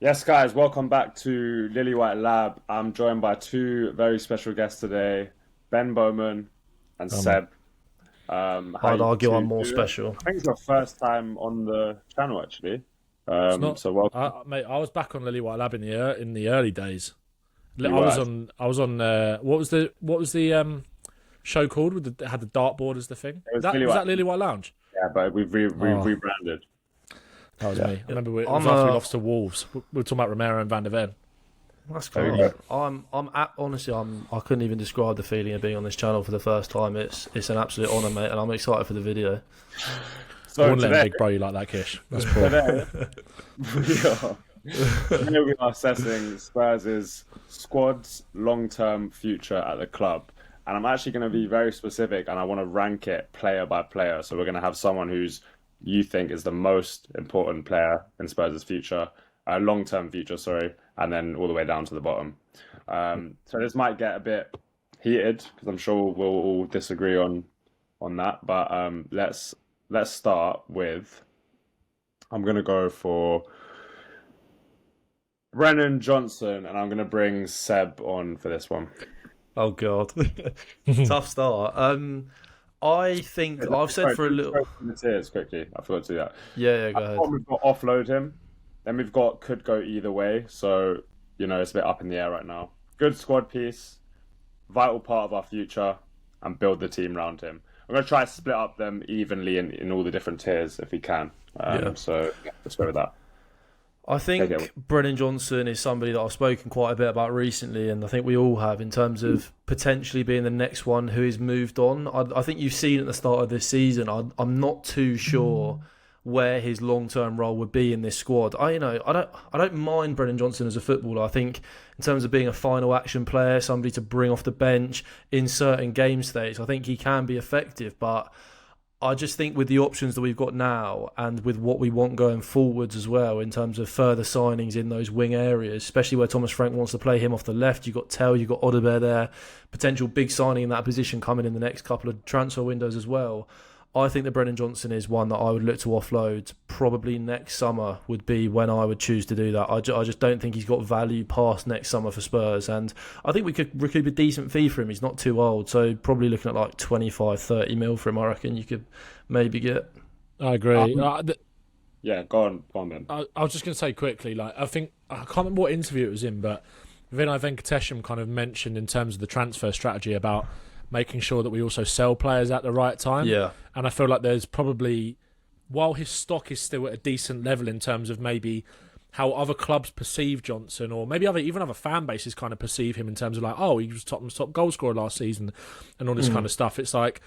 Yes, guys, welcome back to Lily White Lab. I'm joined by two very special guests today, Ben Bowman and Oh man, Seb. How I'd you argue I'm two more doing? special. I think it's your first time on the channel, actually. It's not, So welcome. mate. I was back on Lily White Lab in the early days. You I were was actually, on. I was on. What was the show called with the had the dartboard as the thing? it was That Lily was White, that Lily White Lounge. yeah, but we've Oh, rebranded. that was Yeah, me. I remember it was I'm after we lost to Wolves. We were talking about Romero and Van der Ven. That's there we class. go. Honestly, I couldn't even describe the feeling of being on this channel for the first time. It's an absolute honour, mate, and I'm excited for the video. I So wouldn't let him today, big bro you like that, Kish. That's poor. today today we are assessing Spurs' squad's long-term future at the club. And I'm actually going to be very specific and I want to rank it player by player. So we're going to have someone who's you think is the most important player in Spurs' future, long-term future, sorry, and then all the way down to the bottom. So this might get a bit heated because I'm sure we'll all disagree on that. But let's start with I'm going to go for Brennan Johnson, and I'm going to bring Seb on for this one. Oh God, tough start. I think I've said Sorry, for a let's little. go through the tiers quickly. I forgot to do that. Yeah, go At the ahead. bottom, we've got offload him. Then we've got could go either way. So, it's a bit up in the air right now. Good squad piece, vital part of our future, and build the team around him. I'm going to try to split up them evenly in all the different tiers if we can. Yeah. So, let's go with that. I Take it. think Brennan Johnson is somebody that I've spoken quite a bit about recently, and I think we all have in terms of potentially being the next one who is moved on. I think you've seen at the start of this season. I'm not too sure where his long term role would be in this squad. I don't mind Brennan Johnson as a footballer. I think in terms of being a final action player, somebody to bring off the bench in certain game states, I think he can be effective, but I just think with the options that we've got now and with what we want going forwards as well in terms of further signings in those wing areas, especially where Thomas Frank wants to play him off the left, you've got Tel, you've got Odobert there, potential big signing in that position coming in the next couple of transfer windows as well. I think that Brennan Johnson is one that I would look to offload probably next summer would be when I would choose to do that. I just don't think he's got value past next summer for Spurs, and I think we could recoup a decent fee for him. He's not too old, so probably looking at like 25, 30 mil for him, I reckon you could maybe get. I agree. Yeah, go on then. I was just going to say quickly, like I think I can't remember what interview it was in, but Vinay Venkatesham kind of mentioned in terms of the transfer strategy about making sure that we also sell players at the right time. Yeah. And I feel like there's probably, while his stock is still at a decent level in terms of maybe how other clubs perceive Johnson, or maybe even other fan bases kind of perceive him in terms of like, oh, he was Tottenham's top goal scorer last season and all this kind of stuff. It's like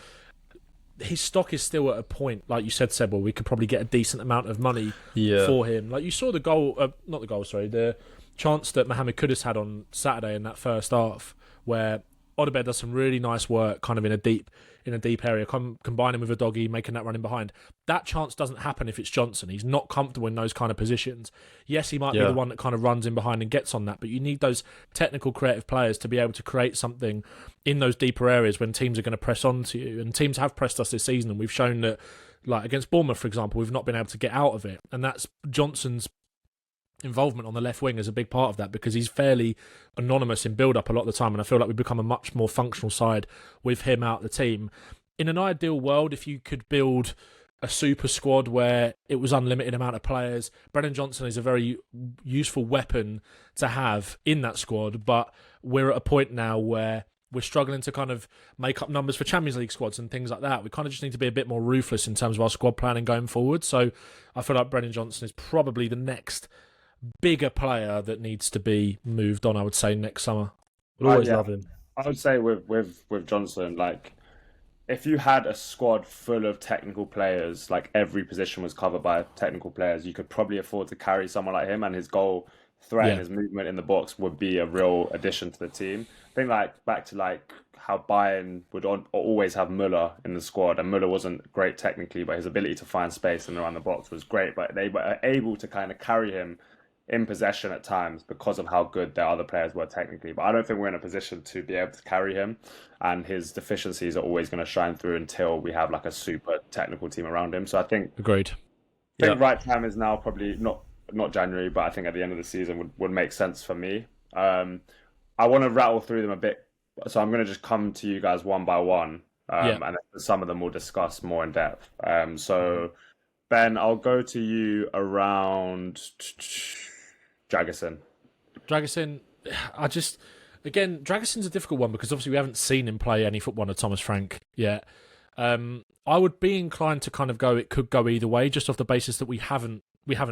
his stock is still at a point, like you said, Seb, where we could probably get a decent amount of money Yeah. for him. Like you saw the goal, not the goal, sorry, the chance that Mohamed Kudus had on Saturday in that first half, where Odobert does some really nice work, kind of in a deep area, combining with Udogie, making that running behind. That chance doesn't happen if it's Johnson. He's not comfortable in those kind of positions. Yes, he might be the one that kind of runs in behind and gets on that, but you need those technical, creative players to be able to create something in those deeper areas when teams are going to press onto you. And teams have pressed us this season, and we've shown that, like against Bournemouth, for example, we've not been able to get out of it. And that's Johnson's involvement on the left wing is a big part of that, because he's fairly anonymous in build-up a lot of the time, and I feel like we've become a much more functional side with him out the team. In an ideal world, if you could build a super squad where it was unlimited amount of players, Brennan Johnson is a very useful weapon to have in that squad, but we're at a point now where we're struggling to kind of make up numbers for Champions League squads and things like that. We kind of just need to be a bit more ruthless in terms of our squad planning going forward. So I feel like Brennan Johnson is probably the next bigger player that needs to be moved on, I would say, next summer. We'll always Yeah. love him. I would say with Johnson, like if you had a squad full of technical players, like every position was covered by technical players, you could probably afford to carry someone like him, and his goal threat and Yeah. his movement in the box would be a real addition to the team. I think like back to like how Bayern would always have Müller in the squad, and Müller wasn't great technically, but his ability to find space and around the box was great. But they were able to kind of carry him in possession at times because of how good their other players were technically. But I don't think we're in a position to be able to carry him, and his deficiencies are always going to shine through until we have like a super technical team around him. So I think Agreed. right time is now, probably not not January, but I think at the end of the season would make sense for me. I want to rattle through them a bit, so I'm going to just come to you guys one by one, and some of them we'll discuss more in depth. So Ben, I'll go to you around Dragusin. Dragusin's a difficult one because obviously we haven't seen him play any football under Thomas Frank yet. I would be inclined to kind of go, it could go either way, just off the basis that we haven't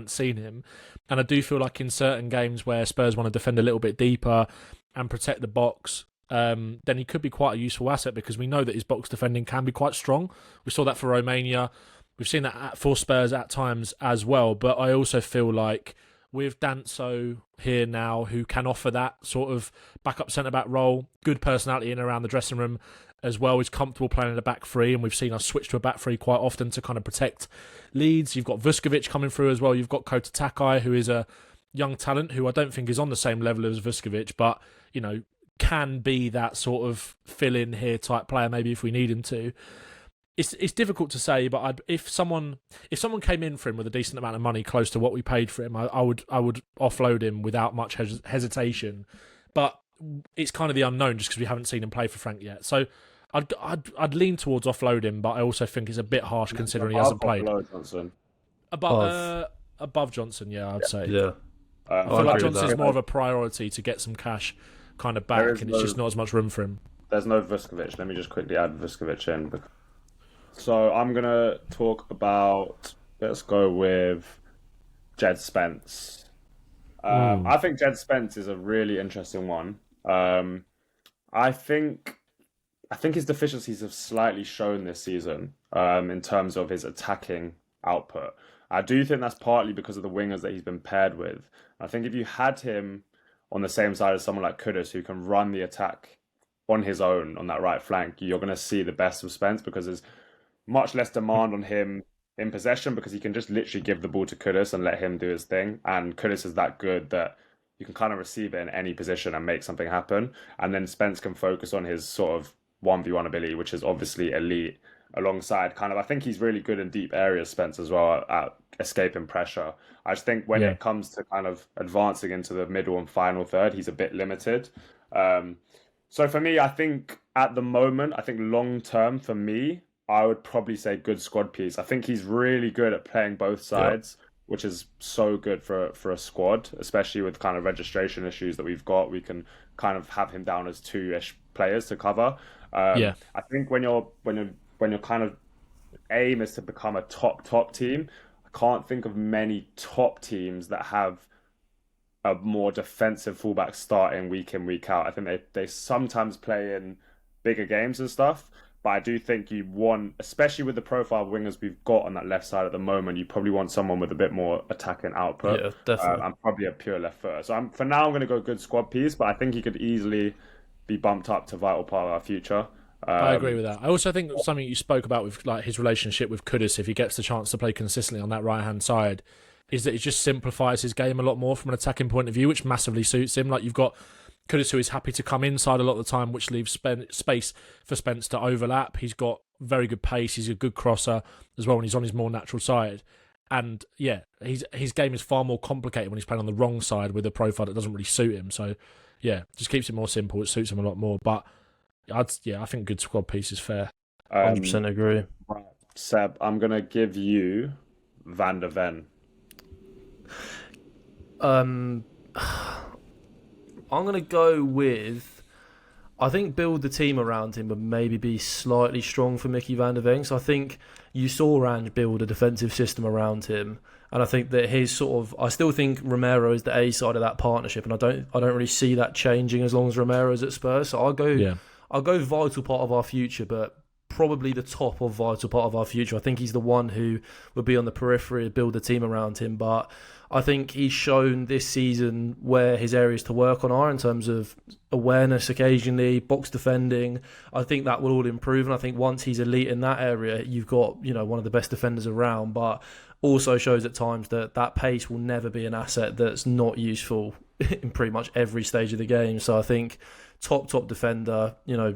seen him. And I do feel like in certain games where Spurs want to defend a little bit deeper and protect the box, then he could be quite a useful asset because we know that his box defending can be quite strong. We saw that for Romania. We've seen that for Spurs at times as well. But I also feel like with Danso here now, who can offer that sort of backup centre-back role, good personality in and around the dressing room as well, is comfortable playing in a back three, and we've seen us switch to a back three quite often to kind of protect leads. You've got Vuskovic coming through as well. You've got Kota Takai, who is a young talent who I don't think is on the same level as Vuskovic, but, you know, can be that sort of fill-in here type player maybe if we need him to. It's difficult to say, but if someone came in for him with a decent amount of money close to what we paid for him, I would offload him without much hesitation. But it's kind of the unknown just because we haven't seen him play for Frank yet. So I'd lean towards offload him, but I also think it's a bit harsh considering he hasn't played. Johnson. Above Johnson, yeah, I'd say. Yeah, I feel like Johnson's more of a priority to get some cash kind of back, and it's just not as much room for him. There's no Vuskovic. Let me just quickly add Vuskovic in. So I'm going to talk about, let's go with Jed Spence. I think Jed Spence is a really interesting one. I think his deficiencies have slightly shown this season in terms of his attacking output. I do think that's partly because of the wingers that he's been paired with. I think if you had him on the same side as someone like Kudus, who can run the attack on his own on that right flank, you're going to see the best of Spence because there's much less demand on him in possession because he can just literally give the ball to Kudus and let him do his thing. And Kudus is that good that you can kind of receive it in any position and make something happen. And then Spence can focus on his sort of 1v1 ability, which is obviously elite, alongside kind of, I think he's really good in deep areas, Spence, as well, at escaping pressure. I just think when it comes to kind of advancing into the middle and final third, he's a bit limited. So for me, I think at the moment, I think long term for me, I would probably say good squad piece. I think he's really good at playing both sides, which is so good for a squad, especially with kind of registration issues that we've got. We can kind of have him down as 2-ish players to cover. I think when your kind of aim is to become a top team, I can't think of many top teams that have a more defensive fullback starting week in, week out. I think they sometimes play in bigger games and stuff. But I do think you want, especially with the profile of wingers we've got on that left side at the moment, you probably want someone with a bit more attacking output. Yeah, definitely. And probably a pure left footer. So for now, I'm going to go good squad piece, but I think he could easily be bumped up to vital part of our future. I agree with that. I also think something you spoke about with like his relationship with Kudus, if he gets the chance to play consistently on that right-hand side, is that it just simplifies his game a lot more from an attacking point of view, which massively suits him. Like you've got Kudus, who is happy to come inside a lot of the time, which leaves space for Spence to overlap. He's got very good pace. He's a good crosser as well when he's on his more natural side. And yeah, his game is far more complicated when he's playing on the wrong side with a profile that doesn't really suit him. So yeah, just keeps it more simple. It suits him a lot more. But I think good squad piece is fair. 100% agree. Right. Seb, I'm going to give you Van der Ven. I'm going to go with, I think build the team around him would maybe be slightly strong for Mickey van der Ven. So I think you saw Range build a defensive system around him. And I think that I still think Romero is the A side of that partnership. And I don't really see that changing as long as Romero's at Spurs. So I'll go vital part of our future, but probably the top of vital part of our future. I think he's the one who would be on the periphery, build the team around him. But I think he's shown this season where his areas to work on are in terms of awareness occasionally, box defending. I think that will all improve. And I think once he's elite in that area, you've got, one of the best defenders around. But also shows at times that that pace will never be an asset that's not useful in pretty much every stage of the game. So I think top defender,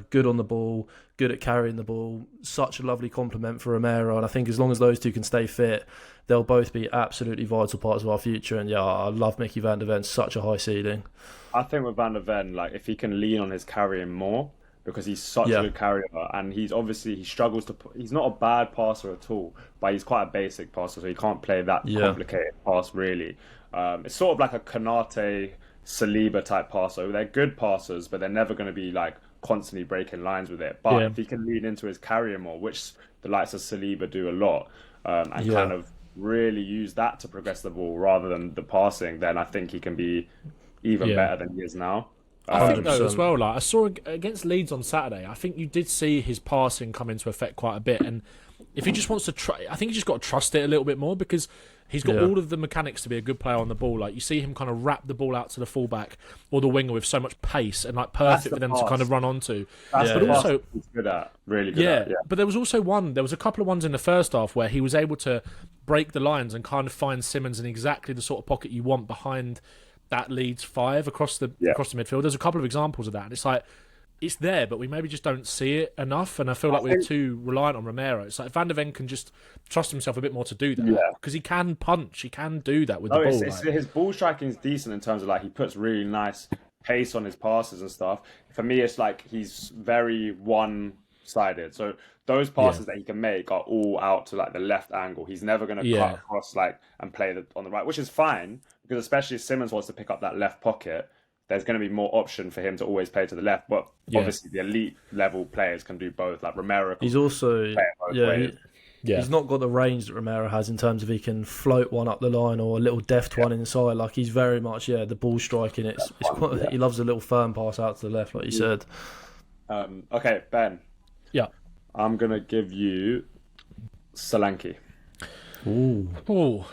good on the ball, good at carrying the ball, such a lovely compliment for Romero. And I think as long as those two can stay fit, they'll both be absolutely vital parts of our future. And yeah, I love Mickey van der Ven, such a high ceiling. I think with Van der Ven, like if he can lean on his carrying more, because he's such a good carrier, and he struggles to. He's not a bad passer at all, but he's quite a basic passer, so he can't play that complicated pass really. It's sort of like a Konate, Saliba type passer. They're good passers, but they're never going to be like constantly breaking lines with it. But if he can lean into his carrying more, which the likes of Saliba do a lot, and kind of really use that to progress the ball rather than the passing, then I think he can be even better than he is now. I think though as well, like I saw against Leeds on Saturday, I think you did see his passing come into effect quite a bit, and if he just wants to try, I think he just got to trust it a little bit more, because he's got all of the mechanics to be a good player on the ball. Like you see him kind of wrap the ball out to the fullback or the winger with so much pace and like perfect for them to kind of run onto. But also he's good at, really good at. Yeah. But there was a couple of ones in the first half where he was able to break the lines and kind of find Simmons in exactly the sort of pocket you want behind that Leeds 5 across the midfield. There's a couple of examples of that, and it's like it's there, but we maybe just don't see it enough. And I feel like we're too reliant on Romero. It's like Van der Ven can just trust himself a bit more to do that, because he can punch, he can do that with the ball. His ball striking is decent in terms of like he puts really nice pace on his passes and stuff. For me, it's like he's very one-sided. So those passes that he can make are all out to like the left angle. He's never going to cut across and play on the right, which is fine, because especially if Simmons wants to pick up that left pocket, there's going to be more option for him to always play to the left. But obviously the elite level players can do both. Like Romero can he's also play both ways. He's not got the range that Romero has in terms of he can float one up the line or a little deft one inside. Like he's very much the ball striking. It's quite, he loves a little firm pass out to the left, like you said. Okay, Ben. Yeah, I'm gonna give you Solanke. Oh,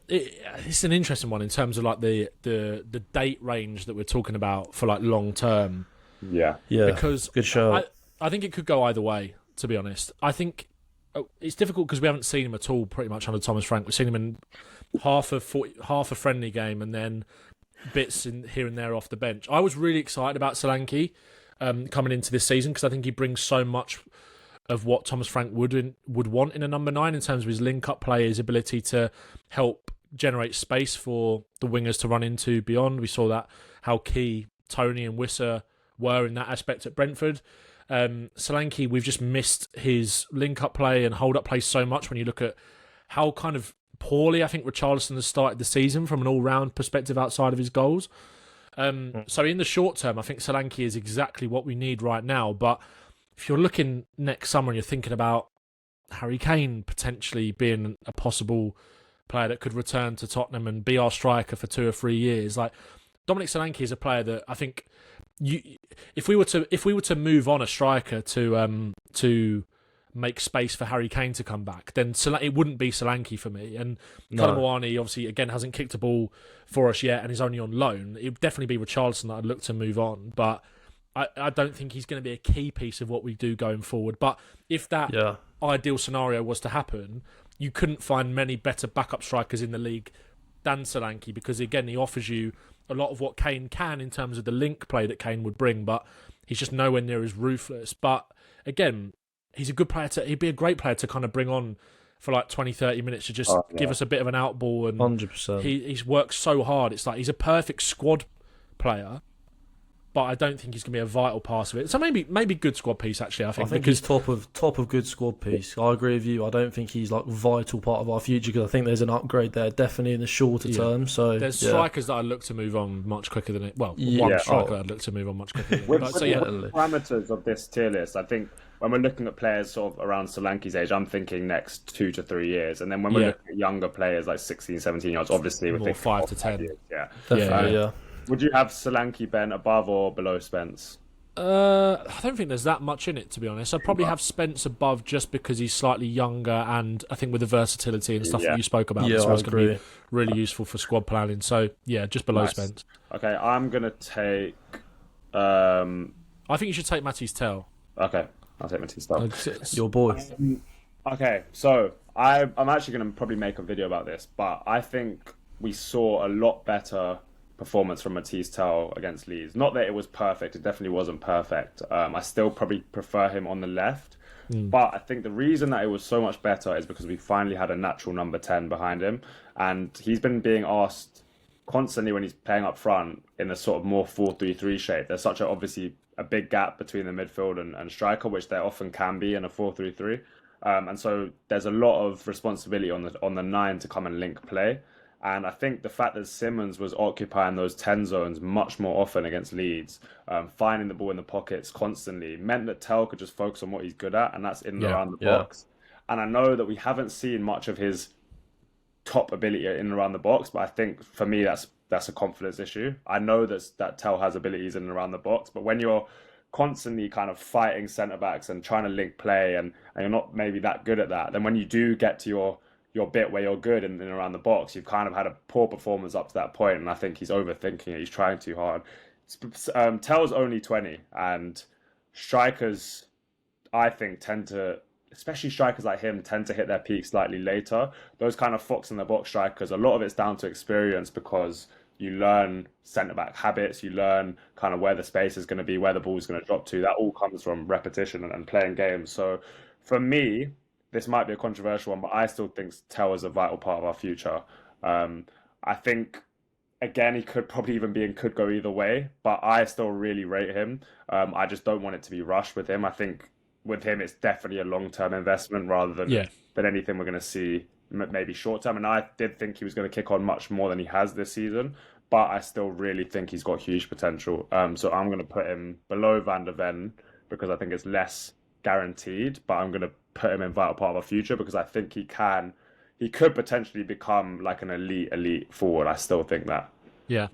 it's an interesting one in terms of like the date range that we're talking about for like long term. Yeah. Because good show. I think it could go either way. To be honest, I think it's difficult because we haven't seen him at all pretty much under Thomas Frank. We've seen him in half a friendly game and then bits in here and there off the bench. I was really excited about Solanke coming into this season because I think he brings so much of what Thomas Frank would want in a number 9 in terms of his link-up play, his ability to help generate space for the wingers to run into beyond. We saw that how key Tony and Wissa were in that aspect at Brentford. Solanke, we've just missed his link-up play and hold-up play so much when you look at how kind of poorly I think Richarlison has started the season from an all-round perspective outside of his goals. So in the short term, I think Solanke is exactly what we need right now, but if you're looking next summer and you're thinking about Harry Kane potentially being a possible player that could return to Tottenham and be our striker for 2 or 3 years, like Dominic Solanke is a player that I think if we were to move on a striker to make space for Harry Kane to come back, then it wouldn't be Solanke for me. And Conor Moani obviously again hasn't kicked a ball for us yet and is only on loan. It would definitely be Richarlison that I'd look to move on, but I don't think he's going to be a key piece of what we do going forward. But if that ideal scenario was to happen, you couldn't find many better backup strikers in the league than Solanke, because again, he offers you a lot of what Kane can in terms of the link play that Kane would bring, but he's just nowhere near as ruthless. But again, he's a good player he'd be a great player to kind of bring on for like 20, 30 minutes to just give us a bit of an outball. And 100%. He's worked so hard. It's like he's a perfect squad player, but I don't think he's going to be a vital part of it. So maybe good squad piece, actually, I think. Because he's top of good squad piece. I agree with you. I don't think he's like vital part of our future, because I think there's an upgrade there, definitely in the shorter term. So there's strikers that I look to move on much quicker than it. Well, one striker I'd look to move on much quicker than it. With the parameters of this tier list, I think when we're looking at players sort of around Solanke's age, I'm thinking next 2 to 3 years. And then when we're looking at younger players like 16, 17 years, obviously we're thinking 5 to 10 years. Yeah. Definitely, Would you have Solanke, Ben, above or below Spence? I don't think there's that much in it, to be honest. I'd probably have Spence above just because he's slightly younger, and I think with the versatility and stuff that you spoke about, so it's going to be really useful for squad planning. So, just below Spence. Okay, I'm going to take... I think you should take Matty Tel. Okay, I'll take Matty Tel. Your boy. Okay, so I'm actually going to probably make a video about this, but I think we saw a lot better performance from Matty Tel against Leeds. Not that it was perfect; it definitely wasn't perfect. I still probably prefer him on the left, but I think the reason that it was so much better is because we finally had a natural number 10 behind him, and he's been being asked constantly when he's playing up front in a sort of more 4-3-3 shape. There's such obviously a big gap between the midfield and striker, which there often can be in a 4-3-3. And so there's a lot of responsibility on the 9 to come and link play. And I think the fact that Simmons was occupying those 10 zones much more often against Leeds, finding the ball in the pockets constantly, meant that Tel could just focus on what he's good at, and that's in and around the box. And I know that we haven't seen much of his top ability in and around the box, but I think for me that's a confidence issue. I know that Tel has abilities in and around the box, but when you're constantly kind of fighting centre backs and trying to link play and you're not maybe that good at that, then when you do get to your bit where you're good in and around the box, you've kind of had a poor performance up to that point, and I think he's overthinking it. He's trying too hard. Tel's only 20, and strikers, I think, tend to, especially strikers like him, tend to hit their peak slightly later. Those kind of fox in the box strikers, a lot of it's down to experience, because you learn centre-back habits, you learn kind of where the space is going to be, where the ball is going to drop to. That all comes from repetition and playing games. So for me, this might be a controversial one, but I still think Tel is a vital part of our future. I think, again, he could probably could go either way, but I still really rate him. I just don't want it to be rushed with him. I think with him, it's definitely a long-term investment rather than anything we're going to see maybe short-term. And I did think he was going to kick on much more than he has this season, but I still really think he's got huge potential. So I'm going to put him below Van der Ven because I think it's less guaranteed, but I'm going to put him in vital part of our future because I think he could potentially become like an elite forward. I still think that. Yeah.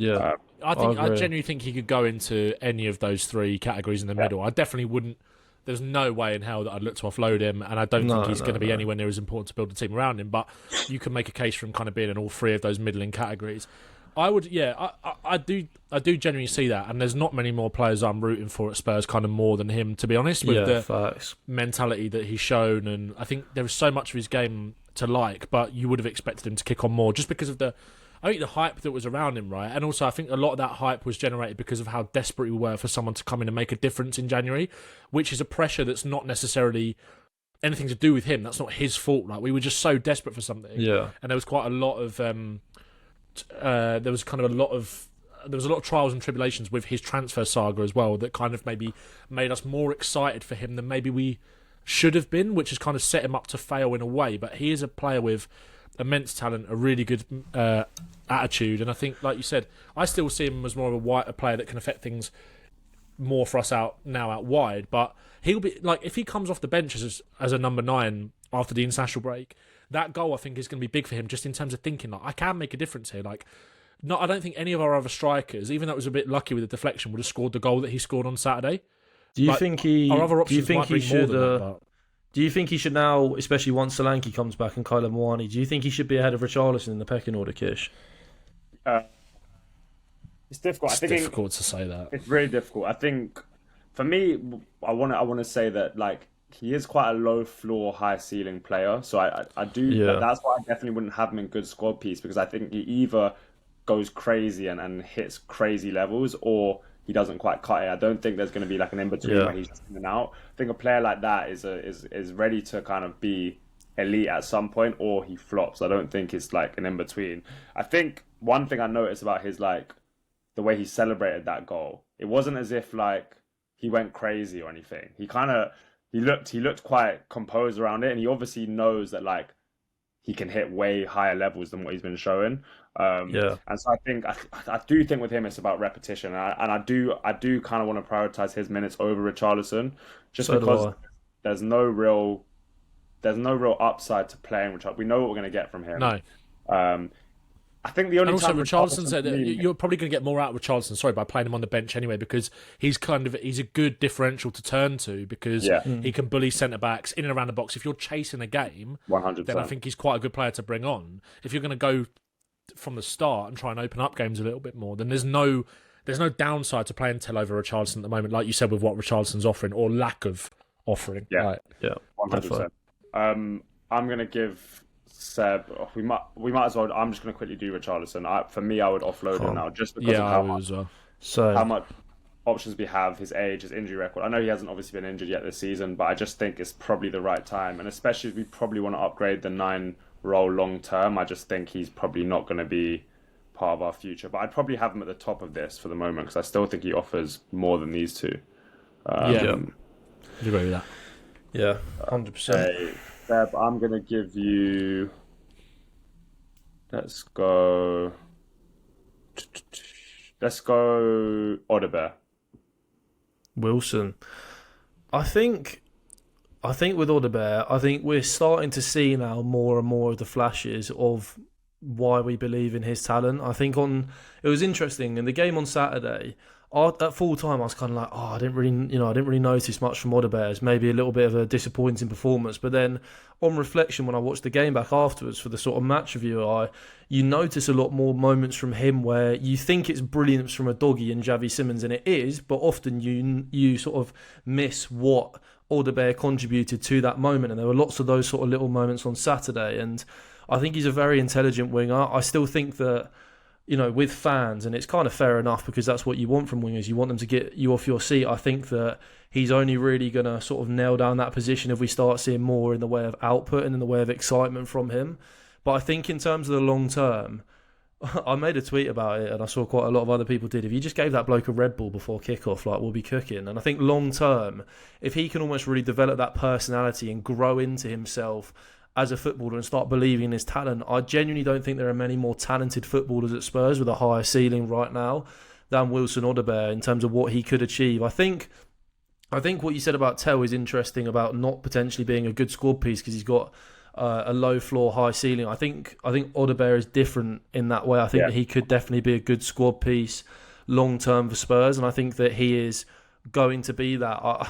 I genuinely think he could go into any of those three categories in the middle. I definitely wouldn't. There's no way in hell that I'd look to offload him, and I don't think he's going to be anywhere near as important to build a team around him. But you can make a case for him kind of being in all three of those middling categories. I would, I do genuinely see that, and there's not many more players I'm rooting for at Spurs kind of more than him, to be honest, with the facts. Mentality that he's shown, and I think there is so much of his game to like, but you would have expected him to kick on more just because of the hype that was around him, right? And also I think a lot of that hype was generated because of how desperate we were for someone to come in and make a difference in January, which is a pressure that's not necessarily anything to do with him. That's not his fault. Like, we were just so desperate for something. Yeah. And there was quite a lot of there was a lot of trials and tribulations with his transfer saga as well that kind of maybe made us more excited for him than maybe we should have been, which has kind of set him up to fail in a way. But he is a player with immense talent, a really good attitude, and I think, like you said, I still see him as more of a player that can affect things more for us out wide. But he'll be like, if he comes off the bench as a number 9 after the international break, that goal I think is going to be big for him, just in terms of thinking like, I can make a difference here. Like, I don't think any of our other strikers, even though it was a bit lucky with the deflection, would have scored the goal that he scored on Saturday. Do you think he? Our other options do you think he should? Do you think he should now, especially once Solanke comes back and Kyler Mwani, do you think he should be ahead of Richarlison in the pecking order, Kish? It's difficult. It's difficult to say that. It's really difficult. I think for me, I want to say that like he is quite a low floor, high ceiling player. So I do. Yeah. That's why I definitely wouldn't have him in good squad piece, because I think he either goes crazy and hits crazy levels, or he doesn't quite cut it. I don't think there's going to be like an in-between where he's just in and out. I think a player like that is ready to kind of be elite at some point, or he flops. I don't think it's like an in-between. I think one thing I noticed about his, like, the way he celebrated that goal, it wasn't as if like he went crazy or anything. He looked quite composed around it, and he obviously knows that like he can hit way higher levels than what he's been showing. And so I do think with him it's about repetition, and I do kind of want to prioritize his minutes over Richarlison, just because there's no real upside to playing Richarlison. We know what we're going to get from him. No. I think the only and also time Richarlison said that you're probably going to get more out of Richarlison, by playing him on the bench anyway, because he's a good differential to turn to, because he can bully centre backs in and around the box. If you're chasing a game, 100%. then I think he's quite a good player to bring on. If you're going to go from the start and try and open up games a little bit more, then there's no downside to playing Tel over Richarlison at the moment, like you said, with what Richarlison's offering or lack of offering. Yeah, 100%. I'm gonna give Seb. We might as well. I'm just gonna quickly do Richarlison. For me, I would offload him now just because of I how would much, as well. how much options we have, his age, his injury record. I know he hasn't obviously been injured yet this season, but I just think it's probably the right time, and especially if we probably want to upgrade the 9 role long term. I just think he's probably not going to be part of our future. But I'd probably have him at the top of this for the moment because I still think he offers more than these two. I agree with that. Yeah, 100%. Seb, I'm going to give you... Let's go Odobert. Wilson. I think with Odobert, I think we're starting to see now more and more of the flashes of why we believe in his talent. I think it was interesting in the game on Saturday. At full time, I was kind of like, I didn't really notice much from Odobert. It's maybe a little bit of a disappointing performance. But then, on reflection, when I watched the game back afterwards for the sort of match review, you notice a lot more moments from him where you think it's brilliance from Udogie and Xavi Simons, and it is, but often you sort of miss what Odobert contributed to that moment. And there were lots of those sort of little moments on Saturday. And I think he's a very intelligent winger. I still think that, with fans, and it's kind of fair enough because that's what you want from wingers. You want them to get you off your seat. I think that he's only really going to sort of nail down that position if we start seeing more in the way of output and in the way of excitement from him. But I think in terms of the long term, I made a tweet about it and I saw quite a lot of other people did. If you just gave that bloke a Red Bull before kickoff, we'll be cooking. And I think long term, if he can almost really develop that personality and grow into himself as a footballer and start believing in his talent, I genuinely don't think there are many more talented footballers at Spurs with a higher ceiling right now than Wilson Odobert in terms of what he could achieve. I think what you said about Tel is interesting about not potentially being a good squad piece because he's got a low floor, high ceiling. I think Odobert is different in that way. I think that he could definitely be a good squad piece long term for Spurs, and I think that he is going to be that.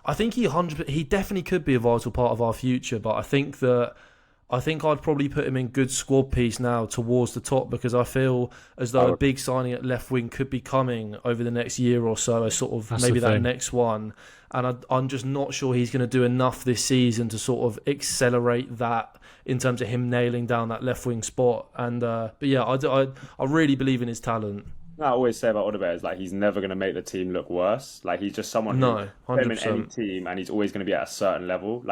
I think he definitely could be a vital part of our future, but I think I'd probably put him in good squad piece now towards the top because I feel as though a big signing at left wing could be coming over the next year or so, as sort of that next one. And I'm just not sure he's going to do enough this season to sort of accelerate that in terms of him nailing down that left wing spot. And but yeah, I really believe in his talent. I always say about Odobert is he's never going to make the team look worse. He's just someone who put him in any team and he's always going to be at a certain level.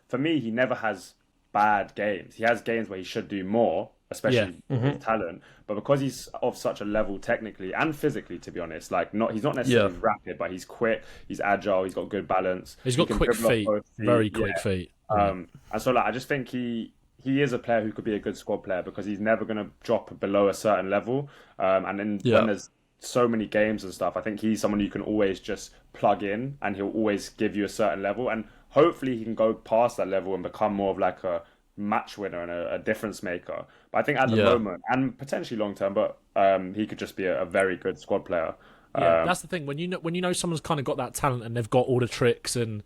For me, he never has bad games. He has games where he should do more, especially with his talent. But because he's of such a level technically and physically, to be honest, he's not necessarily rapid, but he's quick, he's agile, he's got good balance. He's got quick feet, very quick feet. And so I just think he is a player who could be a good squad player because he's never going to drop below a certain level. And then when there's so many games and stuff, I think he's someone you can always just plug in and he'll always give you a certain level. And hopefully he can go past that level and become more of a match winner and a difference maker. But I think at the moment, and potentially long term, but he could just be a very good squad player. Yeah, that's the thing. When you know someone's kind of got that talent and they've got all the tricks and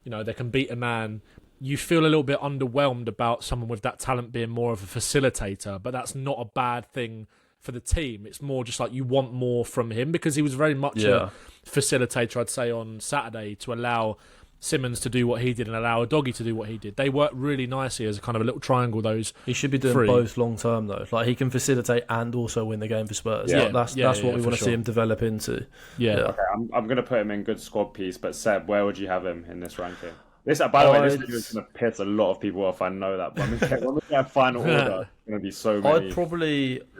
they can beat a man, you feel a little bit underwhelmed about someone with that talent being more of a facilitator, but that's not a bad thing for the team. It's more just you want more from him because he was very much a facilitator, I'd say, on Saturday to allow Simons to do what he did and allow Udogie to do what he did. They work really nicely as a kind of a little triangle, those He should be doing both long term, though. He can facilitate and also win the game for Spurs. That's what we want to see him develop into. Yeah. Okay, I'm going to put him in good squad piece, but Seb, where would you have him in this ranking? By the way, this video is going to piss a lot of people off. I know that. But when we get final order, it's going to be so many.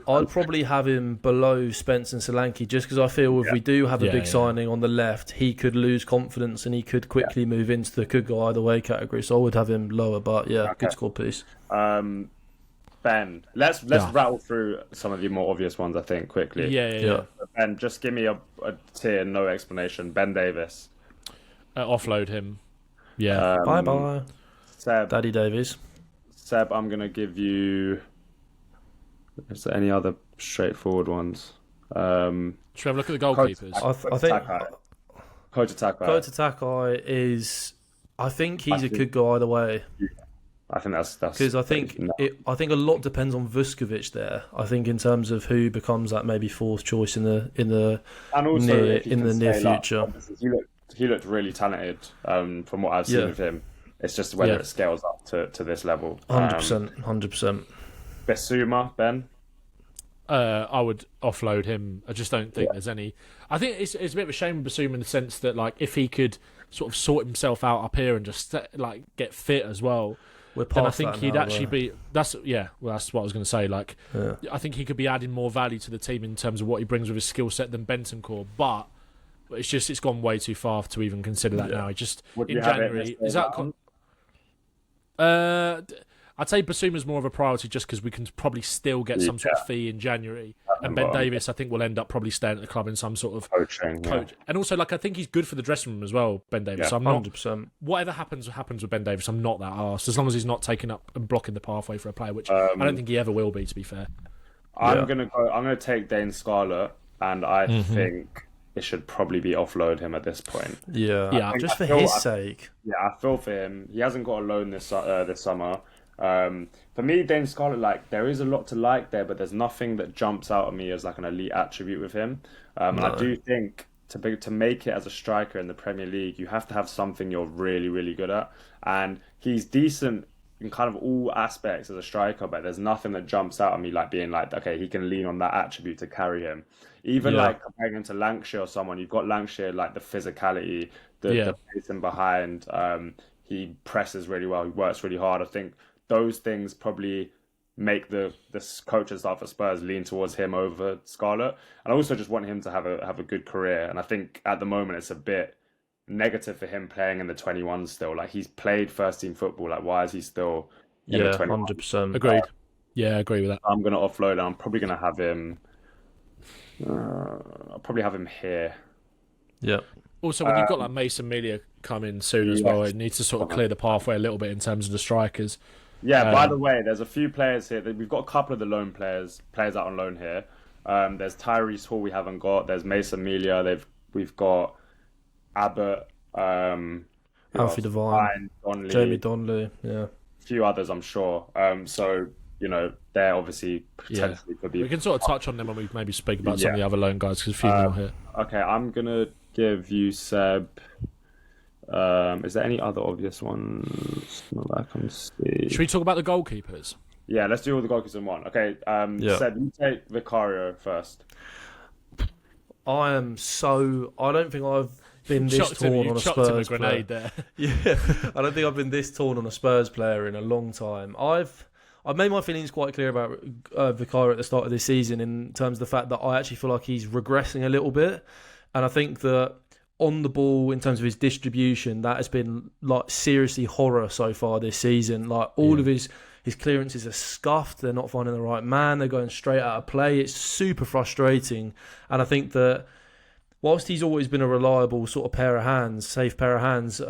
I'd probably have him below Spence and Solanke just because I feel if we do have a big signing on the left, he could lose confidence and he could quickly move into the could go either way category. So I would have him lower, but good squad piece. Ben, let's rattle through some of the more obvious ones, I think, quickly. Yeah. Ben, just give me a tier, no explanation. Ben Davis. Offload him. Yeah. Bye-bye. Seb. Daddy Davies. Seb, I'm going to give you... Is there any other straightforward ones? Should we have a look at the goalkeepers? I think... Kota Takai. Kota Takai is... I think he could go either way. Yeah. I think that's because I think a lot depends on Vuskovic there. I think in terms of who becomes that maybe fourth choice in the near future. He looked really talented from what I've seen of him It's just whether it scales up to this level. 100%. Bissouma, Ben? I would offload him. I just don't think there's any. I think it's a bit of a shame with Basuma in the sense that like if he could sort of sort himself out up here and just like get fit as well, then I think he'd actually be. That's what I was going to say. Like, I think he could be adding more value to the team in terms of what he brings with his skill set than Bentancur, but it's gone way too far to even consider that now. It just in January is that. I'd say Basuma's more of a priority just because we can probably still get some sort of fee in January. And Ben Davies, I think, will end up probably staying at the club in some sort of coaching. Yeah. And also, like, I think he's good for the dressing room as well, Ben Davies. Yeah, so I'm not, 100%. Whatever happens with Ben Davies, I'm not that arsed. As long as he's not taking up and blocking the pathway for a player, which I don't think he ever will be, to be fair. I'm gonna take Dane Scarlett, and I think it should probably be offload him at this point. Yeah, just for his sake. Yeah, I feel for him. He hasn't got a loan this summer. For me, Dane Scarlett, like, there is a lot to like there, but there's nothing that jumps out at me as like an elite attribute with him. And I do think to make it as a striker in the Premier League, you have to have something you're really, really good at. And he's decent in kind of all aspects as a striker, but there's nothing that jumps out at me like being like, okay, he can lean on that attribute to carry him. Even like comparing him to Lancashire or someone, you've got Lancashire, like the physicality, the pacing behind. He presses really well. He works really hard. I think those things probably make the coach and staff at Spurs lean towards him over Scarlett. And I also just want him to have a good career. And I think at the moment it's a bit negative for him playing in the 21s still. Like, he's played first team football. Like, why is he still in the 21s? 100%. Agreed. Yeah, I agree with that. I'm going to offload, and I'm probably going to have him. I'll probably have him here. Yeah. Also, when you've got like Mason Melia coming soon as well, it needs to sort of clear the pathway a little bit in terms of the strikers. Yeah, by the way, there's a few players here. We've got a couple of the loan players out on loan here. There's Tyrese Hall we haven't got. There's Mason Melia. We've got Abbott. Alfie Devine. Jamie Donnelly. Yeah. A few others, I'm sure. So, you know, they're obviously potentially could be. We can sort of touch on them when we maybe speak about some of the other loan guys, because a few more here. Okay, I'm going to give you Seb. Is there any other obvious ones that I can see? Should we talk about the goalkeepers? Yeah, let's do all the goalkeepers in one. Okay, Seb, you take Vicario first. I don't think I've been this torn on a Spurs player. There. Yeah, I don't think I've been this torn on a Spurs player in a long time. I've made my feelings quite clear about Vicario at the start of this season in terms of the fact that I actually feel like he's regressing a little bit, and I think that on the ball in terms of his distribution, that has been like seriously horror so far this season. Like all of his clearances are scuffed. They're not finding the right man. They're going straight out of play. It's super frustrating. And I think that whilst he's always been a reliable sort of safe pair of hands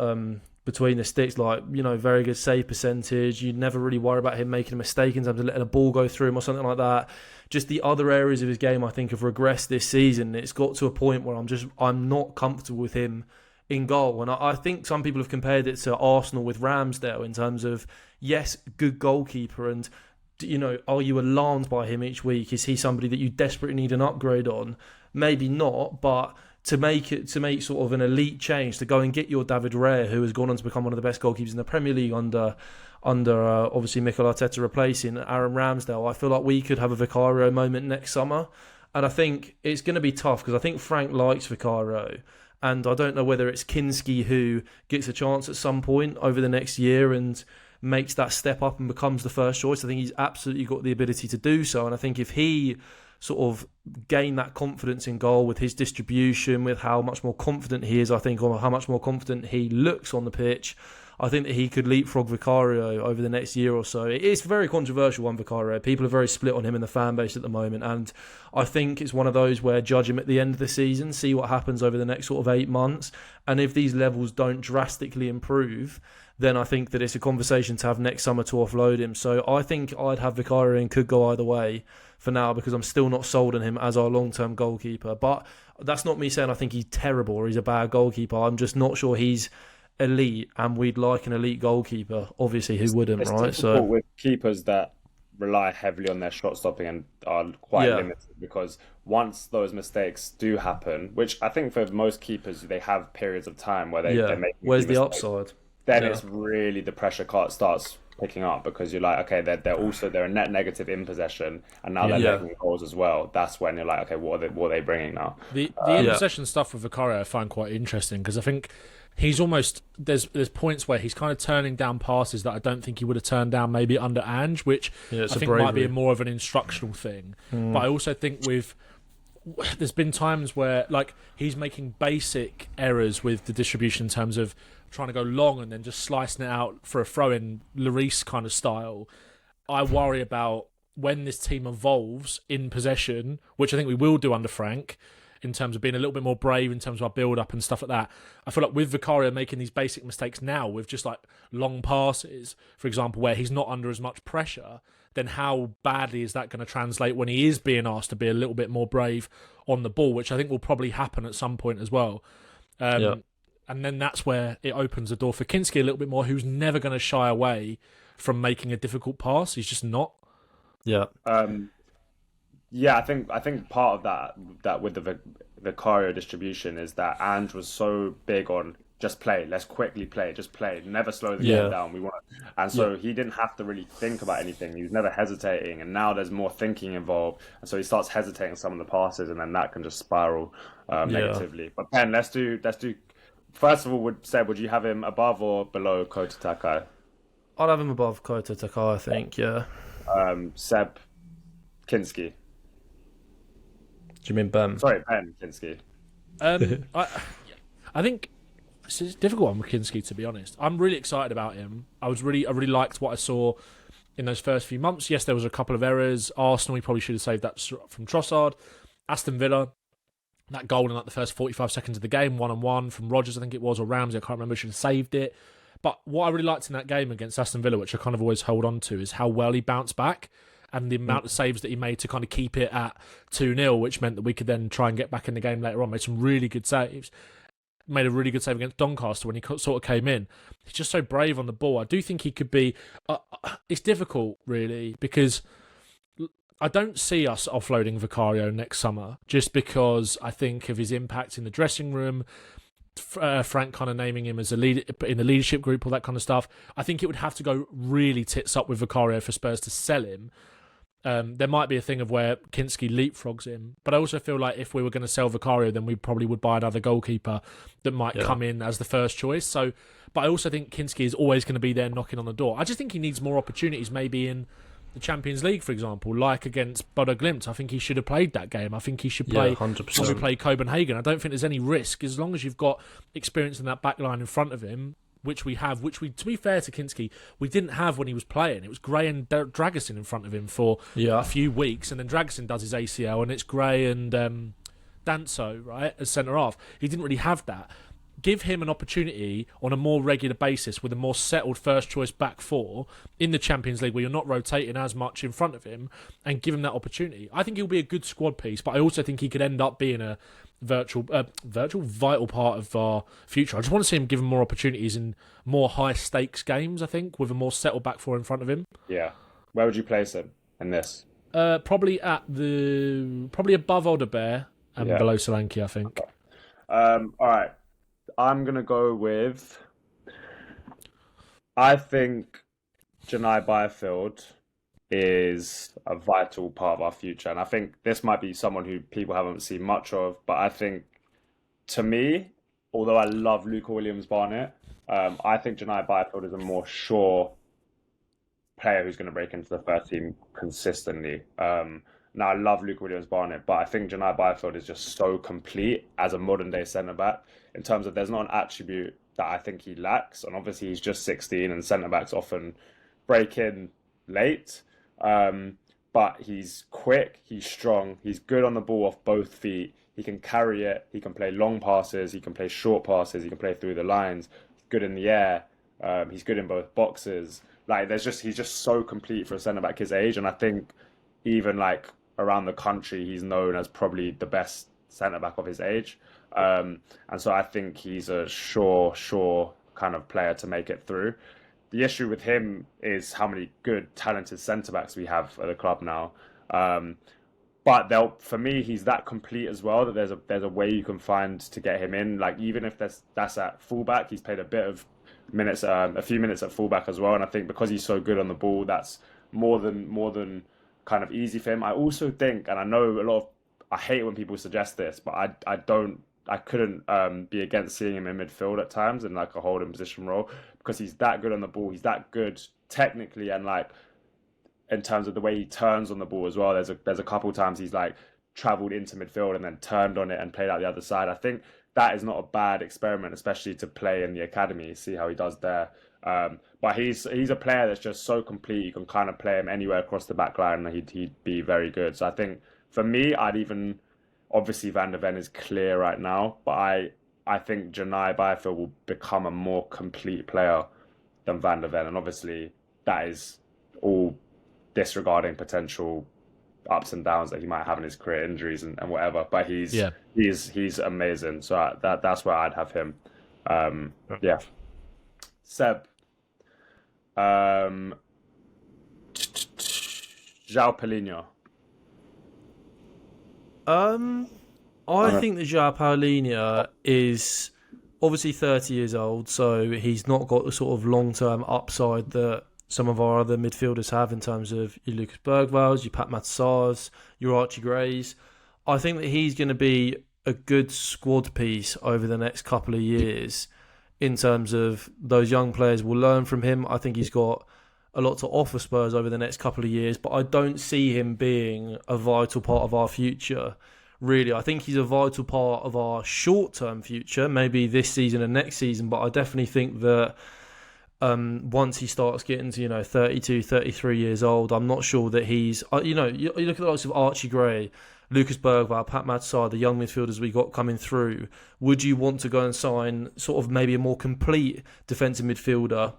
between the sticks, like, you know, very good save percentage. You never really worry about him making a mistake in terms of letting a ball go through him or something like that. Just the other areas of his game, I think, have regressed this season. It's got to a point where I'm not comfortable with him in goal. And I think some people have compared it to Arsenal with Ramsdale in terms of, yes, good goalkeeper, and, you know, are you alarmed by him each week? Is he somebody that you desperately need an upgrade on? Maybe not, but to make sort of an elite change, to go and get your David Raya, who has gone on to become one of the best goalkeepers in the Premier League under obviously Mikel Arteta replacing Aaron Ramsdale, I feel like we could have a Vicario moment next summer. And I think it's going to be tough because I think Frank likes Vicario. And I don't know whether it's Kinski who gets a chance at some point over the next year and makes that step up and becomes the first choice. I think he's absolutely got the ability to do so. And I think if he sort of gain that confidence in goal with his distribution, with how much more confident he is, I think, or how much more confident he looks on the pitch, I think that he could leapfrog Vicario over the next year or so. It is very controversial on Vicario. People are very split on him in the fan base at the moment, and I think it's one of those where judge him at the end of the season, see what happens over the next sort of 8 months, and if these levels don't drastically improve, then I think that it's a conversation to have next summer to offload him. So I think I'd have Vicario and could go either way for now, because I'm still not sold on him as our long-term goalkeeper. But that's not me saying I think he's terrible or he's a bad goalkeeper. I'm just not sure he's elite, and we'd like an elite goalkeeper. Obviously, who wouldn't, it's right? So with keepers that rely heavily on their shot stopping and are quite limited, because once those mistakes do happen, which I think for most keepers they have periods of time where they make. Where's the upside? then it's really the pressure card starts picking up because you're like, okay, they're a net negative in possession, and now they're making goals as well. That's when you're like, okay, what are they bringing now? The in possession stuff with Vicario I find quite interesting because I think he's almost there's points where he's kind of turning down passes that I don't think he would have turned down maybe under Ange, which I think might be more of an instructional thing. But I also think there's been times where like he's making basic errors with the distribution in terms of trying to go long and then just slicing it out for a throw-in, Lloris kind of style. I worry about when this team evolves in possession, which I think we will do under Frank, in terms of being a little bit more brave in terms of our build-up and stuff like that. I feel like with Vicario making these basic mistakes now with just like long passes, for example, where he's not under as much pressure, then how badly is that going to translate when he is being asked to be a little bit more brave on the ball, which I think will probably happen at some point as well. And then that's where it opens the door for Kinski a little bit more, who's never going to shy away from making a difficult pass. He's just not. Yeah. I think part of that with the Vicario distribution is that Ange was so big on just play, let's quickly play, just play, never slow the game down. He didn't have to really think about anything. He was never hesitating, and now there's more thinking involved, and so he starts hesitating some of the passes, and then that can just spiral negatively. But Ben, let's do. First of all, would you have him above or below Kota Takai? I'd have him above Kota Takai, I think. Yeah. Seb, Kinski. Do you mean Ben? Sorry, Ben Kinski. I think it's a difficult one with Kinski, to be honest. I'm really excited about him. I really liked what I saw in those first few months. Yes, there was a couple of errors. Arsenal, he probably should have saved that from Trossard. Aston Villa, that goal in like the first 45 seconds of the game, 1-on-1 from Rodgers, I think it was, or Ramsey, I can't remember, should have saved it. But what I really liked in that game against Aston Villa, which I kind of always hold on to, is how well he bounced back and the amount of saves that he made to kind of keep it at 2-0, which meant that we could then try and get back in the game later on. Made some really good saves. Made a really good save against Doncaster when he sort of came in. He's just so brave on the ball. I do think he could be... it's difficult, really, because I don't see us offloading Vicario next summer just because I think of his impact in the dressing room, Frank kind of naming him as a leader in the leadership group, all that kind of stuff. I think it would have to go really tits up with Vicario for Spurs to sell him. There might be a thing of where Kinski leapfrogs him, but I also feel like if we were going to sell Vicario, then we probably would buy another goalkeeper that might come in as the first choice. So, but I also think Kinski is always going to be there knocking on the door. I just think he needs more opportunities, maybe in the Champions League, for example, like against Bodo Glimt. I think he should have played that game. I think he should play. 100%. Probably play Copenhagen. I don't think there's any risk as long as you've got experience in that back line in front of him, which we have. Which we, to be fair to Kinski, we didn't have when he was playing. It was Gray and Dragusin in front of him for a few weeks, and then Dragusin does his ACL, and it's Gray and Danso, right, as centre half. He didn't really have that. Give him an opportunity on a more regular basis with a more settled first choice back four in the Champions League where you're not rotating as much in front of him, and give him that opportunity. I think he'll be a good squad piece, but I also think he could end up being a vital part of our future. I just want to see him given more opportunities in more high stakes games, I think, with a more settled back four in front of him. Yeah. Where would you place him in this? Probably above Odobert and below Solanke, I think. Okay. All right. I'm going to go with... I think Janiah Bfield is a vital part of our future. And I think this might be someone who people haven't seen much of. But I think, to me, although I love Luca Williams-Barnett, I think Janiah Bfield is a more sure player who's going to break into the first team consistently. Now, I love Luca Williams-Barnett, but I think Janiah Bfield is just so complete as a modern-day centre-back in terms of there's not an attribute that I think he lacks. And obviously, he's just 16, and centre-backs often break in late. But he's quick, he's strong, he's good on the ball off both feet. He can carry it, he can play long passes, he can play short passes, he can play through the lines. He's good in the air, he's good in both boxes. Like, he's just so complete for a centre-back his age. And I think even like around the country, he's known as probably the best centre-back of his age. And so I think he's a sure kind of player to make it through. The issue with him is how many good, talented centre-backs we have at the club now. But for me, he's that complete as well that there's a way you can find to get him in. Like, even if that's at fullback, he's played a bit of minutes, a few minutes at fullback as well. And I think because he's so good on the ball, that's more than kind of easy for him. I also think, and I know I hate when people suggest this, but I couldn't be against seeing him in midfield at times in like a holding position role, because he's that good on the ball. He's that good technically, and like in terms of the way he turns on the ball as well. There's a couple of times he's like travelled into midfield and then turned on it and played out the other side. I think that is not a bad experiment, especially to play in the academy, see how he does there. But he's a player that's just so complete. You can kind of play him anywhere across the back line and he'd be very good. So I think for me, obviously Van der Ven is clear right now, but I think Janiah Bfield will become a more complete player than Van der Ven. And obviously that is all disregarding potential ups and downs that he might have in his career, injuries and whatever. But he's amazing. So that's where I'd have him. Yeah. Seb. João Paulinho. I think that João Paulinho is obviously 30 years old, so he's not got the sort of long-term upside that some of our other midfielders have in terms of your Lucas Bergvalls, your Pat Matsars, your Archie Grays. I think that he's going to be a good squad piece over the next couple of years in terms of those young players will learn from him. I think he's got a lot to offer Spurs over the next couple of years, but I don't see him being a vital part of our future. Really, I think he's a vital part of our short-term future, maybe this season and next season, but I definitely think that once he starts getting to 32, 33 years old, I'm not sure that he's you look at the likes of Archie Gray, Lucas Bergvall, Pat Matsar, the young midfielders we got coming through. Would you want to go and sign sort of maybe a more complete defensive midfielder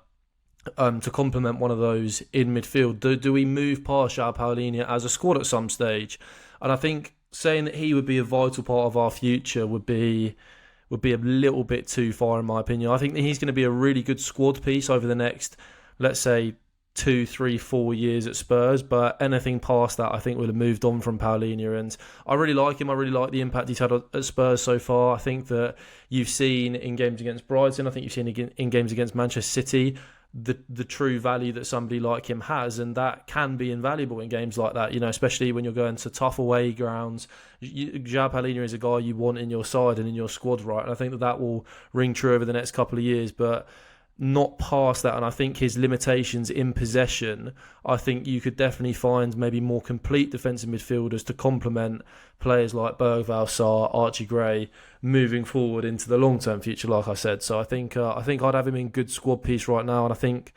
to complement one of those in midfield? Do we move past João Paulinho as a squad at some stage? And I think saying that he would be a vital part of our future would be a little bit too far, in my opinion. I think that he's going to be a really good squad piece over the next, let's say, 2, 3, 4 years at Spurs, but anything past that I think would have moved on from Paulinho. And I really like him. I really like the impact he's had at Spurs so far. I think that you've seen in games against Brighton, I think you've seen in games against Manchester City, the true value that somebody like him has, and that can be invaluable in games like that, especially when you're going to tough away grounds. João Paulinho is a guy you want in your side and in your squad, right? And I think that will ring true over the next couple of years, but not past that. And I think his limitations in possession, I think you could definitely find maybe more complete defensive midfielders to complement players like Bergvall, Sarr, Archie Gray moving forward into the long-term future, like I said. So I think I'd have him in good squad piece right now, and I think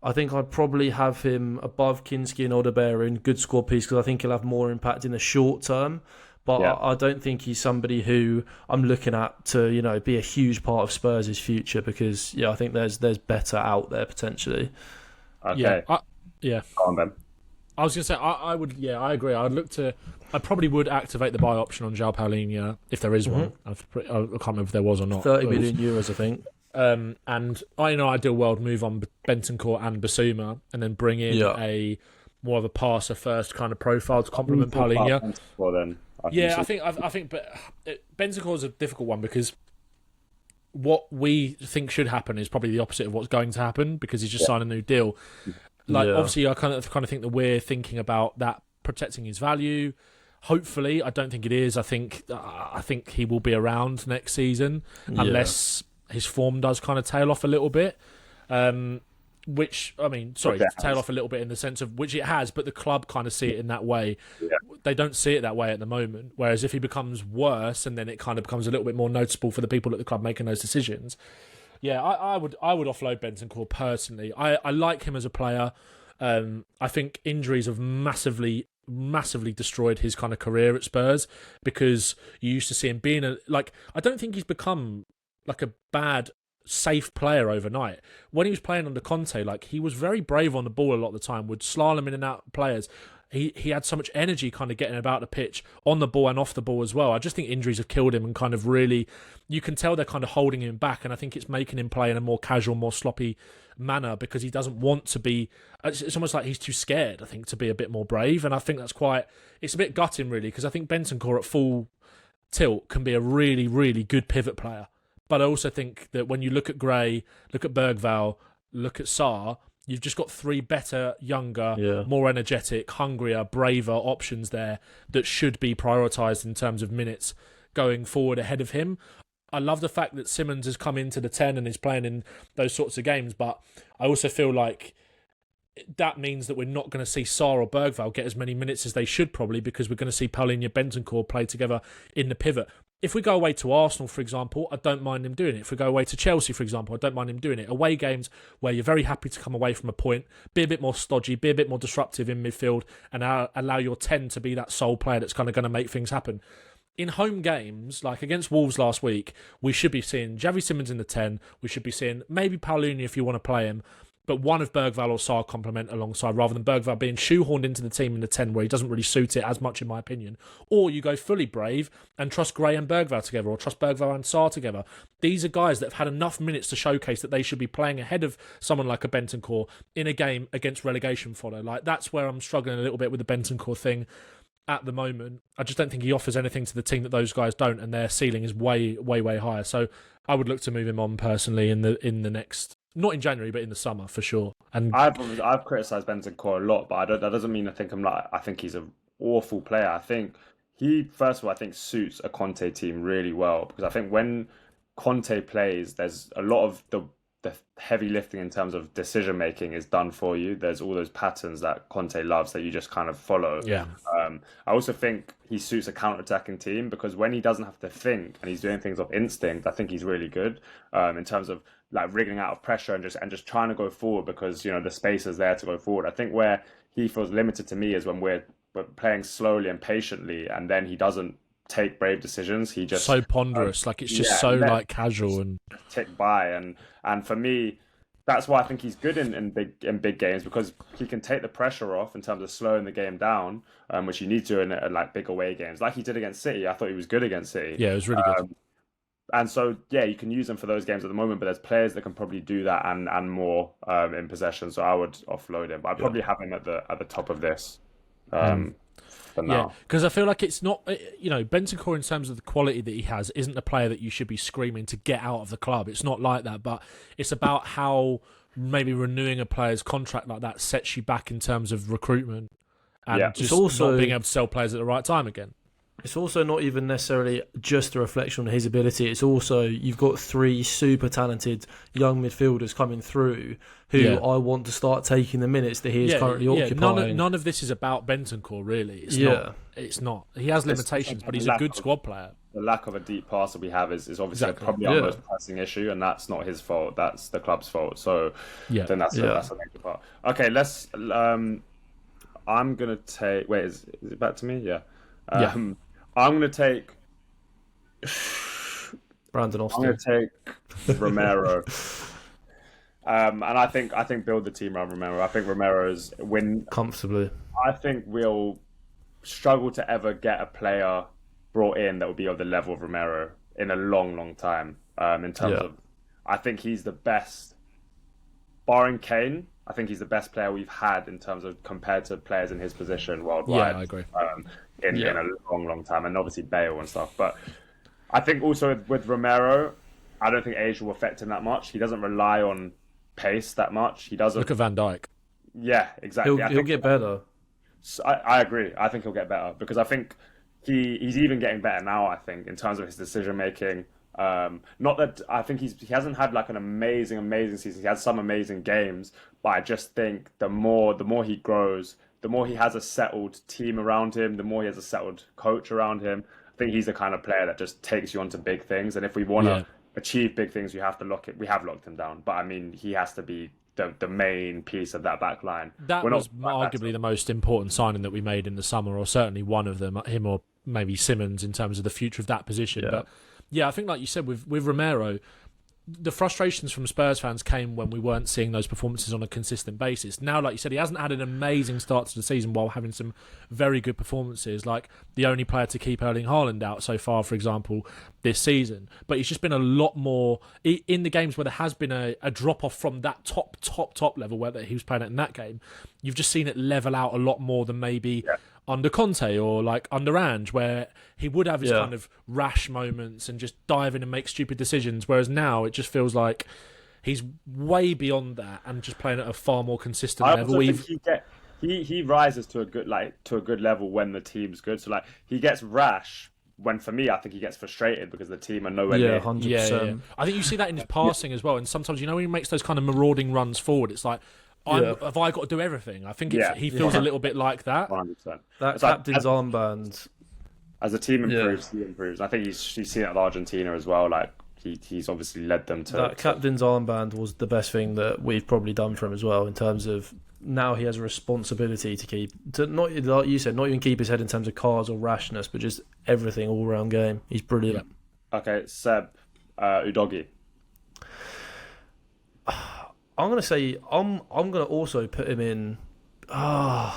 I'd probably have him above Kinski and Odobert in good squad piece, because I think he'll have more impact in the short term. But yeah, I don't think he's somebody who I'm looking at to, be a huge part of Spurs' future, because I think there's better out there potentially. Okay. Yeah. Go on, Ben. I was going to say, I would, I agree. I probably would activate the buy option on João Paulinho if there is one. I can't remember if there was or not. 30 million euros, I think. And in an ideal world, move on Bentancur and Basuma, and then bring in a more of a passer first kind of profile to complement Paulinho. Well, then. I think, but Bentancur is a difficult one, because what we think should happen is probably the opposite of what's going to happen, because he's just signed a new deal. Obviously, I kind of think that we're thinking about that protecting his value. Hopefully, I don't think it is. I think he will be around next season, unless his form does kind of tail off a little bit. Tail off a little bit in the sense of which it has, but the club kind of see it in that way. Yeah. They don't see it that way at the moment. Whereas if he becomes worse, and then it kind of becomes a little bit more noticeable for the people at the club making those decisions. Yeah, I would offload Bentancur personally. I like him as a player. I think injuries have massively destroyed his kind of career at Spurs, because you used to see him being I don't think he's become like a bad, safe player overnight. When he was playing under Conte, he was very brave on the ball a lot of the time, would slalom in and out players. He had so much energy kind of getting about the pitch, on the ball and off the ball as well. I just think injuries have killed him, and kind of really, you can tell they're kind of holding him back, and I think it's making him play in a more casual, more sloppy manner, because he doesn't want to be, it's almost like he's too scared, I think, to be a bit more brave, and I think it's a bit gutting really, because I think Bentancur at full tilt can be a really, really good pivot player. But I also think that when you look at Gray, look at Bergvall, look at Sarr, you've just got 3 better, younger, more energetic, hungrier, braver options there that should be prioritised in terms of minutes going forward ahead of him. I love the fact that Simmons has come into the 10 and is playing in those sorts of games, but I also feel like that means that we're not going to see Sarr or Bergvall get as many minutes as they should probably, because we're going to see Paulinho Bentancur play together in the pivot. If we go away to Arsenal, for example, I don't mind him doing it. If we go away to Chelsea, for example, I don't mind him doing it. Away games where you're very happy to come away from a point, be a bit more stodgy, be a bit more disruptive in midfield, and allow your 10 to be that sole player that's kind of going to make things happen. In home games, like against Wolves last week, we should be seeing Xavi Simons in the 10. We should be seeing maybe Paulinho if you want to play him, but one of Bergvall or Sarr complement alongside, rather than Bergvall being shoehorned into the team in the 10 where he doesn't really suit it as much, in my opinion. Or you go fully brave and trust Gray and Bergvall together, or trust Bergvall and Sarr together. These are guys that have had enough minutes to showcase that they should be playing ahead of someone like a Bentancur in a game against relegation fodder. Like, that's where I'm struggling a little bit with the Bentancur thing at the moment. I just don't think he offers anything to the team that those guys don't, and their ceiling is way, way, way higher. So I would look to move him on personally in the next, not in January, but in the summer for sure. And I've criticised Bentancur a lot, but that doesn't mean I think he's an awful player. I think he, first of all, I think suits a Conte team really well, because I think when Conte plays, there's a lot of the heavy lifting in terms of decision making is done for you. There's all those patterns that Conte loves that you just kind of follow. Yeah. I also think he suits a counter-attacking team, because when he doesn't have to think and he's doing things off instinct, I think he's really good in terms of like wriggling out of pressure and just trying to go forward, because the space is there to go forward. I think where he feels limited to me is when we're playing slowly and patiently, and then he doesn't take brave decisions. He just so ponderous, like it's just like casual and tick by, and for me, that's why I think he's good in big games, because he can take the pressure off in terms of slowing the game down, which you need to in like big away games, like he did against City. I thought he was good against City. Yeah, it was really good. And so, you can use them for those games at the moment, but there's players that can probably do that and more in possession. So I would offload him, but I'd probably have him at the top of this. For now. Yeah, because I feel like it's not, Bentancur in terms of the quality that he has isn't a player that you should be screaming to get out of the club. It's not like that, but it's about how maybe renewing a player's contract like that sets you back in terms of recruitment and just also not being able to sell players at the right time again. It's also not even necessarily just a reflection on his ability. It's also, you've got 3 super talented young midfielders coming through who I want to start taking the minutes that he is currently occupying. None of this is about Bentancur, really. It's not. He has limitations, but he's a good squad player. The lack of a deep passer we have is obviously probably our most pressing issue, and that's not his fault. That's the club's fault. So then that's a major part. Okay, let's. I'm gonna take. Wait, is it back to me? Yeah. I'm going to take Brandon Austin. I'm going to take Romero. And I think build the team around Romero. I think Romero's win comfortably. I think we'll struggle to ever get a player brought in that will be of the level of Romero in a long, long time. In terms of, I think he's the best, barring Kane. I think he's the best player we've had in terms of compared to players in his position worldwide. Yeah, I agree. In a long, long time, and obviously Bale and stuff. But I think also with Romero, I don't think age will affect him that much. He doesn't rely on pace that much. He doesn't. Look at Van Dijk. Yeah, exactly. He'll get better. I agree. I think he'll get better, because I think he's even getting better now. I think in terms of his decision making. Not that I think he hasn't had like an amazing season. He had some amazing games, but I just think the more he grows, the more he has a settled team around him, the more he has a settled coach around him. I think he's the kind of player that just takes you on to big things. And if we want to achieve big things, we have to lock it. We have locked him down, but I mean, he has to be the main piece of that back line. That was arguably the most important signing that we made in the summer, or certainly one of them, him or maybe Simmons, in terms of the future of that position. But I think like you said with Romero, the frustrations from Spurs fans came when we weren't seeing those performances on a consistent basis. Now, like you said, he hasn't had an amazing start to the season while having some very good performances, like the only player to keep Erling Haaland out so far, for example, this season. But he's just been a lot more in the games where there has been a drop-off from that top level where he was playing at in that game. You've just seen it level out a lot more than maybe under Conte or like under Ange, where he would have his Yeah. kind of rash moments and just dive in and make stupid decisions. Whereas now it just feels like he's way beyond that and just playing at a far more consistent I level. also think he rises to a good level when the team's good. So like he gets rash when, for me, I think he gets frustrated because the team are nowhere Yeah, near. 100%. I think you see that in his passing as well. And sometimes, when he makes those kind of marauding runs forward, it's like, have I got to do everything? I think he feels a little bit like that. 100%. That It's captain's armband. As the team improves, he improves. I think he's seen it at Argentina as well. Like he's obviously led them to That captain's armband was the best thing that we've probably done for him as well, in terms of now he has a responsibility to not, like you said, not even keep his head in terms of cards or rashness, but just everything all round game. He's brilliant. Yeah. Okay, Seb, Udogie. I'm gonna say I'm gonna also put him in. I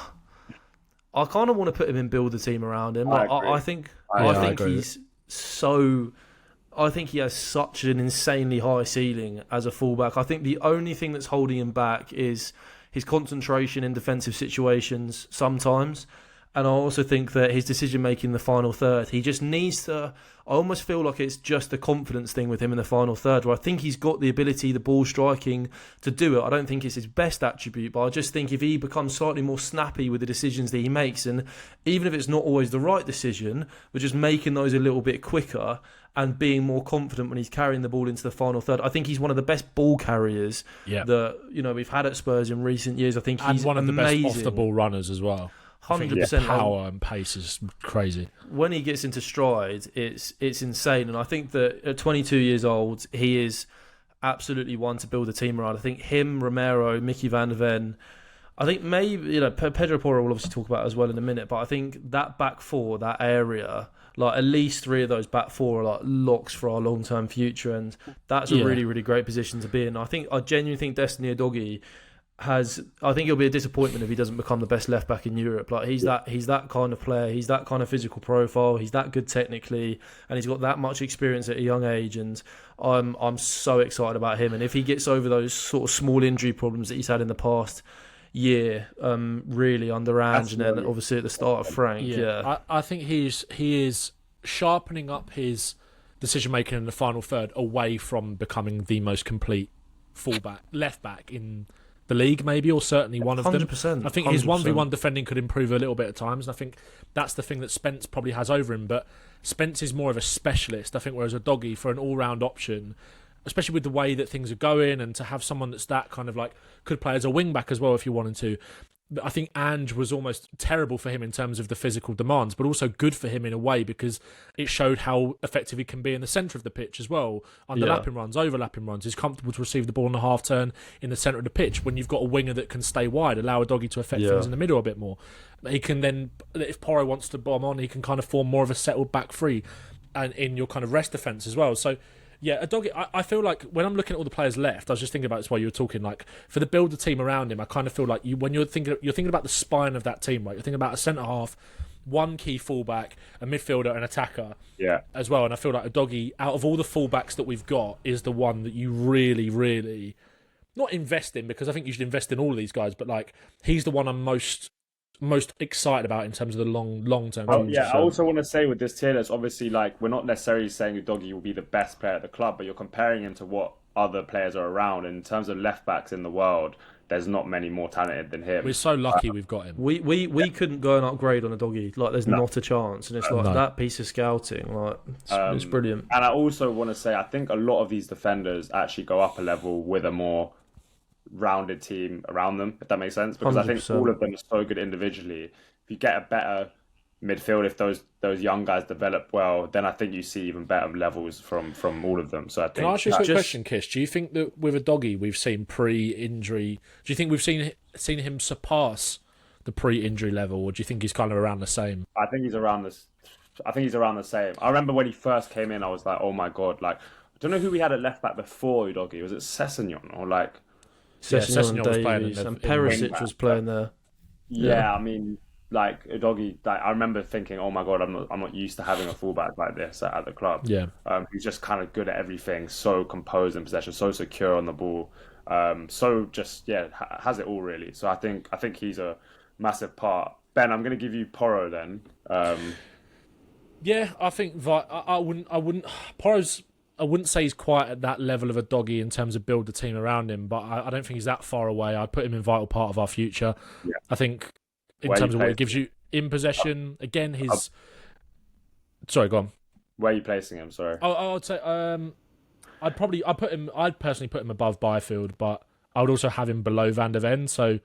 kind of want to put him in, build the team around him. I I agree. think I agree. he's so. I think he has such an insanely high ceiling as a fullback. I think the only thing that's holding him back is his concentration in defensive situations sometimes. And I also think that his decision making in the final third, he just needs to. I almost feel like it's just a confidence thing with him in the final third, where I think he's got the ability, the ball striking to do it. I don't think it's his best attribute, but I just think if he becomes slightly more snappy with the decisions that he makes, and even if it's not always the right decision, but just making those a little bit quicker and being more confident when he's carrying the ball into the final third, I think he's one of the best ball carriers that we've had at Spurs in recent years. I think he's one of amazing. the best off the ball runners as well. 100%. Power and pace is crazy. When he gets into stride, it's insane. And I think that at 22 years old, he is absolutely one to build a team around. I think him, Romero, Mickey van der Ven. I think maybe Pedro Porro will obviously talk about it as well in a minute. But I think that back four, that area, like at least three of those back four are like locks for our long term future, and that's a really, really great position to be in. I genuinely think Destiny Udogie I think it'll be a disappointment if he doesn't become the best left back in Europe. Like he's that kind of player, he's that kind of physical profile, he's that good technically, and he's got that much experience at a young age. And I'm so excited about him. And if he gets over those sort of small injury problems that he's had in the past year, really under Ange, and then obviously at the start of Frank, I think he is sharpening up his decision making in the final third away from becoming the most complete left back in the league, maybe, or certainly one of 100%, them. I think his 1v1 defending could improve a little bit at times, and I think that's the thing that Spence probably has over him. But Spence is more of a specialist, I think, whereas Udogie, for an all-round option, especially with the way that things are going, and to have someone that's that kind of like could play as a wing back as well if you wanted to. I think Ange was almost terrible for him in terms of the physical demands, but also good for him in a way because it showed how effective he can be in the centre of the pitch as well. Underlapping runs, overlapping runs. He's comfortable to receive the ball on a half turn in the centre of the pitch. When you've got a winger that can stay wide, allow Udogie to affect things in the middle a bit more. He can then, if Porro wants to bomb on, he can kind of form more of a settled back three and in your kind of rest defence as well. So yeah, Udogie, I feel like when I'm looking at all the players left, I was just thinking about this while you were talking, like for the build the team around him, I kind of feel like when you're thinking about the spine of that team, right? You're thinking about a centre half, one key fullback, a midfielder, an attacker, as well. And I feel like Udogie, out of all the fullbacks that we've got, is the one that you really, really not invest in, because I think you should invest in all of these guys, but like he's the one I'm most excited about in terms of the long term. I also want to say with this tier list, obviously, like we're not necessarily saying Udogie will be the best player at the club, but you're comparing him to what other players are around. And in terms of left backs in the world, there's not many more talented than him. We're so lucky we've got him. We couldn't go and upgrade on Udogie. Like there's not a chance, and it's like that piece of scouting. Like it's brilliant. And I also want to say, I think a lot of these defenders actually go up a level with a more rounded team around them, if that makes sense, because 100%. I think all of them are so good individually. If you get a better midfield, if those young guys develop well, then I think you see even better levels from all of them. So I think. Can I ask you a quick question, Kish? Do you think that with Udogie we've seen pre-injury? Do you think we've seen him surpass the pre-injury level, or do you think he's kind of around the same? I think he's around this. I think he's around the same. I remember when he first came in, I was like, oh my god! Like I don't know who we had at left back before Udogie. Was it Sessegnon or like? Sessegnon and Davies, and Perisic was playing there. Yeah, I mean, like Udogie, like I remember thinking, oh my god, I'm not used to having a fullback like this at the club. Yeah, who's just kind of good at everything, so composed in possession, so secure on the ball, so just has it all really. So I think he's a massive part Ben, I'm going to give you Porro then. Yeah, I think I wouldn't. Porro's. I wouldn't say he's quite at that level of a doggy in terms of build the team around him, but I don't think he's that far away. I'd put him in vital part of our future. Yeah. I think in terms of what he gives you in possession, again, his. Sorry, go on. Where are you placing him? Sorry. I'd say I'd personally put him above Bfield, but I would also have him below Van der Ven. So,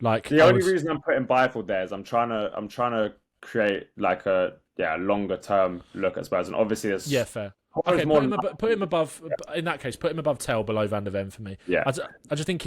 like the only reason I'm putting Bfield there is I'm trying to create like a longer term look at Spurs, and obviously there's fair. Okay, put him above. In that case, put him above Tel, below Van der Ven for me. Yeah, I just think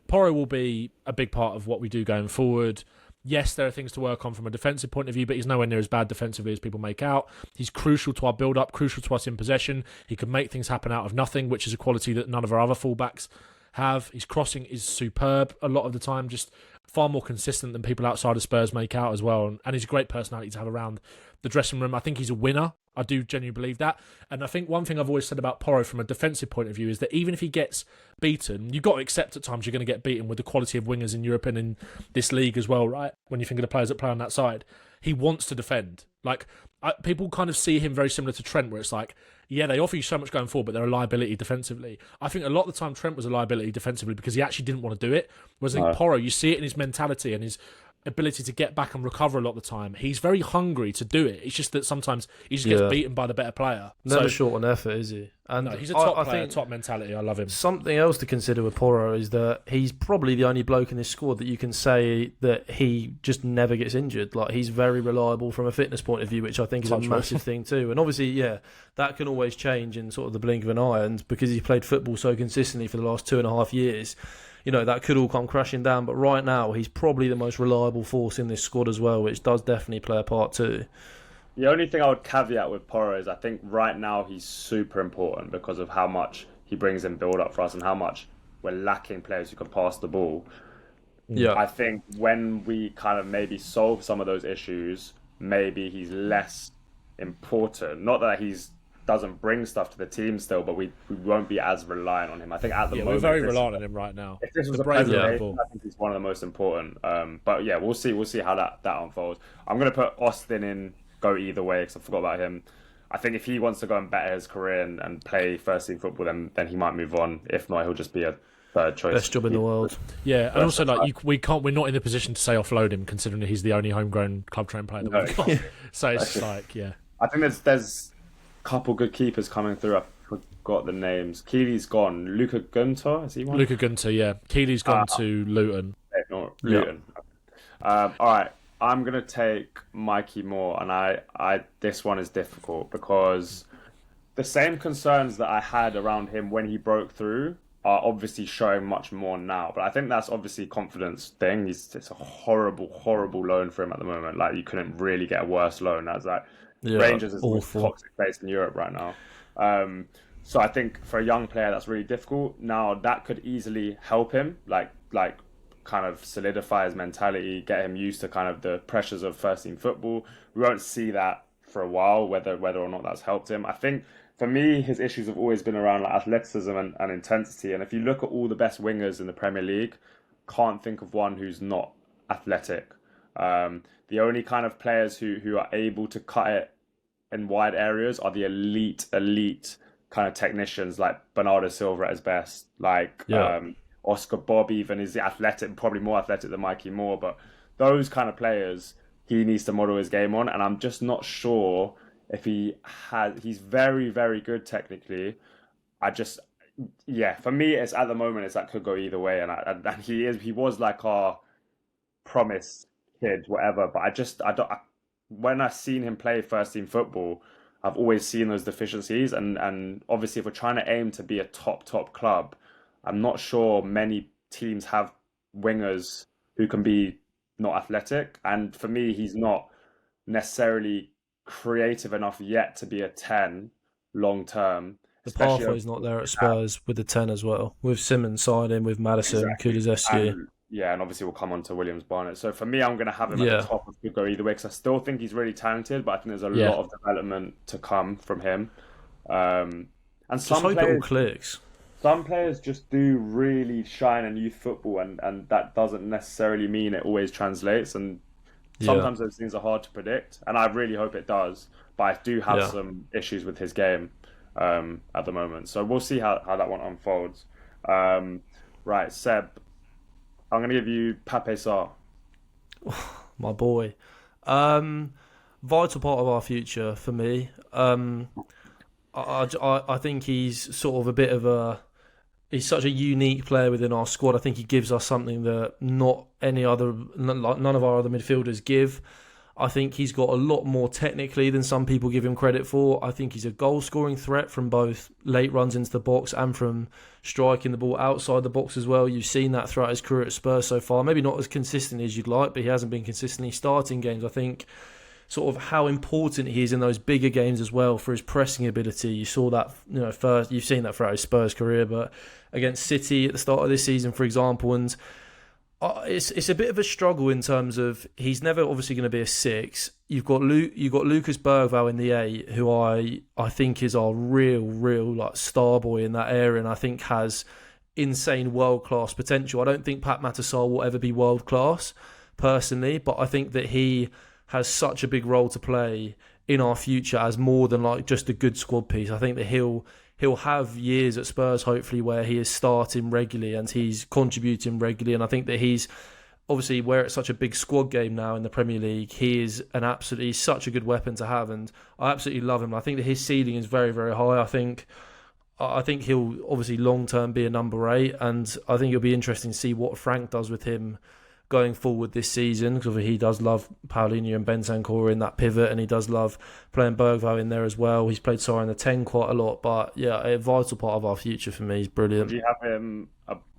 Porro will be a big part of what we do going forward. Yes, there are things to work on from a defensive point of view, but he's nowhere near as bad defensively as people make out. He's crucial to our build-up, crucial to us in possession. He can make things happen out of nothing, which is a quality that none of our other fullbacks have. His crossing is superb a lot of the time, just far more consistent than people outside of Spurs make out as well. And he's a great personality to have around the dressing room. I think he's a winner. I do genuinely believe that. And I think one thing I've always said about Porro from a defensive point of view is that even if he gets beaten, you've got to accept at times you're going to get beaten with the quality of wingers in Europe and in this league as well, right? When you think of the players that play on that side. He wants to defend. Like, people kind of see him very similar to Trent, where it's like, yeah, they offer you so much going forward, but they're a liability defensively. I think a lot of the time Trent was a liability defensively because he actually didn't want to do it. Whereas I think Porro, you see it in his mentality and his ability to get back and recover a lot of the time. He's very hungry to do it. It's just that sometimes he just gets beaten by the better player. Never short on effort, is he? And no, he's a top player, top mentality. I love him. Something else to consider with Porro is that he's probably the only bloke in this squad that you can say that he just never gets injured. Like, he's very reliable from a fitness point of view, which I think is a massive thing too. And obviously, that can always change in sort of the blink of an eye. And because he's played football so consistently for the last 2.5 years, that could all come crashing down. But right now, he's probably the most reliable force in this squad as well, which does definitely play a part too. The only thing I would caveat with Porro is I think right now he's super important because of how much he brings in build-up for us and how much we're lacking players who can pass the ball. Yeah, I think when we kind of maybe solve some of those issues, maybe he's less important. Not that he's doesn't bring stuff to the team still, but we won't be as reliant on him. I think at the moment we're very reliant on him right now. If this was a presentation, I think he's one of the most important. But yeah, we'll see how that unfolds. I'm going to put Austin in go either way because I forgot about him. I think if he wants to go and better his career and play first team football, then he might move on. If not, he'll just be a third choice. Best job in the world. Yeah, and also we're not in the position to say offload him, considering he's the only homegrown club trained player that we've got. So it's just like, I think there's a couple good keepers coming through. I forgot the names. Keely's gone. Luca Gunter, is he one? Luca Gunter, yeah. Keely's gone to Luton. No, Luton. All right. I'm gonna take Mikey Moore, and I this one is difficult because the same concerns that I had around him when he broke through are obviously showing much more now. But I think that's obviously a confidence thing. It's a horrible loan for him at the moment. Like, you couldn't really get a worse loan. That's like Rangers is the most toxic place in Europe right now. So I think for a young player that's really difficult. Now that could easily help him, like kind of solidify his mentality, get him used to kind of the pressures of first team football. We won't see that for a while, whether or not that's helped him. I think for me, his issues have always been around like athleticism and intensity. And if you look at all the best wingers in the Premier League, can't think of one who's not athletic. The only kind of players who are able to cut it in wide areas are the elite kind of technicians, like Bernardo Silva at his best, Oscar Bob even is athletic, probably more athletic than Mikey Moore, but those kind of players he needs to model his game on, and I'm just not sure if he's very, very good technically. For me, it's at the moment, it's that could go either way, and he was like our promised kid, whatever, but I don't, when I've seen him play first team football, I've always seen those deficiencies, and obviously if we're trying to aim to be a top club, I'm not sure many teams have wingers who can be not athletic. And for me, he's not necessarily creative enough yet to be a 10 long term. The pathway's not there at Spurs with the 10 as well. With Simmons signing, with Madison, Kulusevski. And obviously we'll come on to Williams Barnett. So for me, I'm going to have him at the top. Could go either way because I still think he's really talented, but I think there's a lot of development to come from him. And just hope it all clicks. Some players just do really shine in youth football, and that doesn't necessarily mean it always translates. And Sometimes those things are hard to predict, and I really hope it does. But I do have some issues with his game at the moment. So we'll see how that one unfolds. Right, Seb, I'm going to give you Pape Sarr. My boy. Vital part of our future for me. I think he's sort of a bit of a... He's such a unique player within our squad. I think he gives us something that none of our other midfielders give. I think he's got a lot more technically than some people give him credit for. I think he's a goal-scoring threat from both late runs into the box and from striking the ball outside the box as well. You've seen that throughout his career at Spurs so far. Maybe not as consistently as you'd like, but he hasn't been consistently starting games. I think sort of how important he is in those bigger games as well for his pressing ability. You saw that, first. You've seen that throughout his Spurs career, but against City at the start of this season, for example, and it's a bit of a struggle in terms of he's never obviously going to be a 6. You've got Lucas Bergvall in the 8, who I think is our real like star boy in that area, and I think has insane world class potential. I don't think Pat Matissar will ever be world class personally, but I think that he has such a big role to play in our future as more than like just a good squad piece. I think that he'll have years at Spurs, hopefully, where he is starting regularly and he's contributing regularly. And I think that he's, obviously, where it's such a big squad game now in the Premier League, he's such a good weapon to have. And I absolutely love him. I think that his ceiling is very, very high. I think he'll obviously long-term be a number 8. And I think it'll be interesting to see what Frank does with him going forward this season, because he does love Paulinho and Bentancur in that pivot, and he does love playing Bergvall in there as well. He's played Sarr in the 10 quite a lot, but yeah, a vital part of our future for me. He's brilliant. Would you have him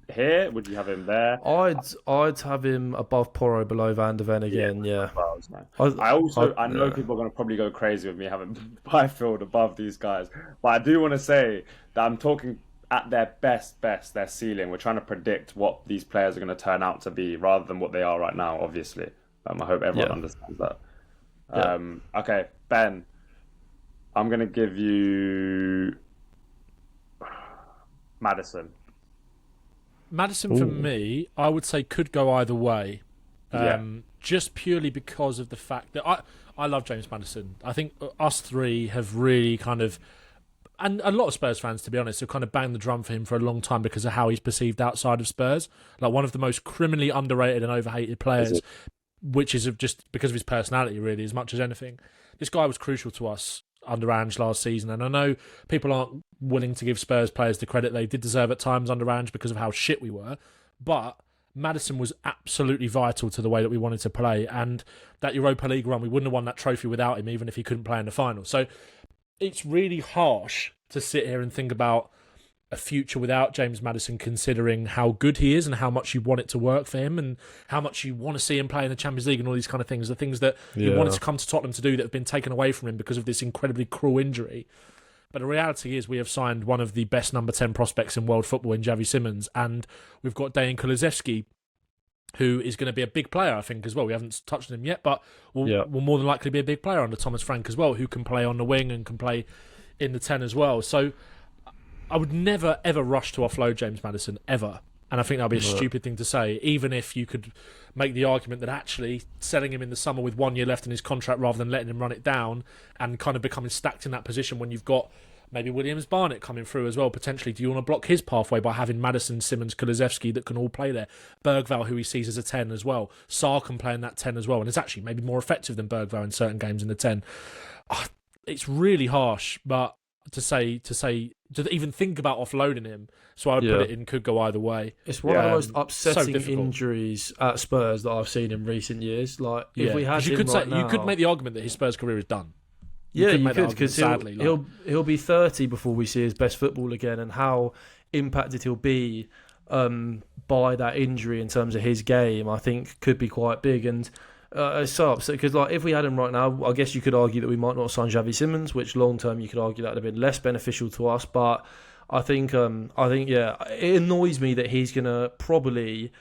here? Would you have him there? I'd have him above Porro, below Van de Ven again. Yeah. I know people are going to probably go crazy with me having Bfield above these guys, but I do want to say that I'm talking at their best, their ceiling. We're trying to predict what these players are going to turn out to be rather than what they are right now, obviously. I hope everyone understands that. Okay, Ben, I'm going to give you Maddison. Maddison, for me, I would say could go either way. Just purely because of the fact that I love James Maddison. I think us three have really kind of... And a lot of Spurs fans, to be honest, have kind of banged the drum for him for a long time because of how he's perceived outside of Spurs. Like one of the most criminally underrated and overhated players, which is just because of his personality, really, as much as anything. This guy was crucial to us under Ange last season. And I know people aren't willing to give Spurs players the credit they did deserve at times under Ange because of how shit we were. But Maddison was absolutely vital to the way that we wanted to play. And that Europa League run, we wouldn't have won that trophy without him, even if he couldn't play in the final. So it's really harsh to sit here and think about a future without James Maddison, considering how good he is and how much you want it to work for him and how much you want to see him play in the Champions League and all these kind of things, the things that he wanted to come to Tottenham to do that have been taken away from him because of this incredibly cruel injury. But the reality is we have signed one of the best number 10 prospects in world football in Javi Simmons, and we've got Dejan Kulusevski, who is going to be a big player, I think, as well. We haven't touched on him yet, but will more than likely be a big player under Thomas Frank as well, who can play on the wing and can play in the 10 as well. So I would never, ever rush to offload James Maddison, ever. And I think that would be a stupid thing to say, even if you could make the argument that actually selling him in the summer with 1 year left in his contract rather than letting him run it down and kind of becoming stacked in that position when you've got maybe Williams Barnett coming through as well, potentially. Do you want to block his pathway by having Maddison, Simmons, Kulusevski that can all play there? Bergvall, who he sees as a 10 as well. Sarr can play in that 10 as well, and it's actually maybe more effective than Bergvall in certain games in the 10. It's really harsh, but to even think about offloading him, so I'd put it in could go either way. It's one of the most upsetting injuries at Spurs that I've seen in recent years. Like if we had him you could make the argument that his Spurs career is done. You could, because he'll be 30 before we see his best football again, and how impacted he'll be by that injury in terms of his game, I think could be quite big. And it's so upset because, like, if we had him right now, I guess you could argue that we might not sign Javi Simmons, which long term you could argue that would have been less beneficial to us. But I think it annoys me that he's gonna probably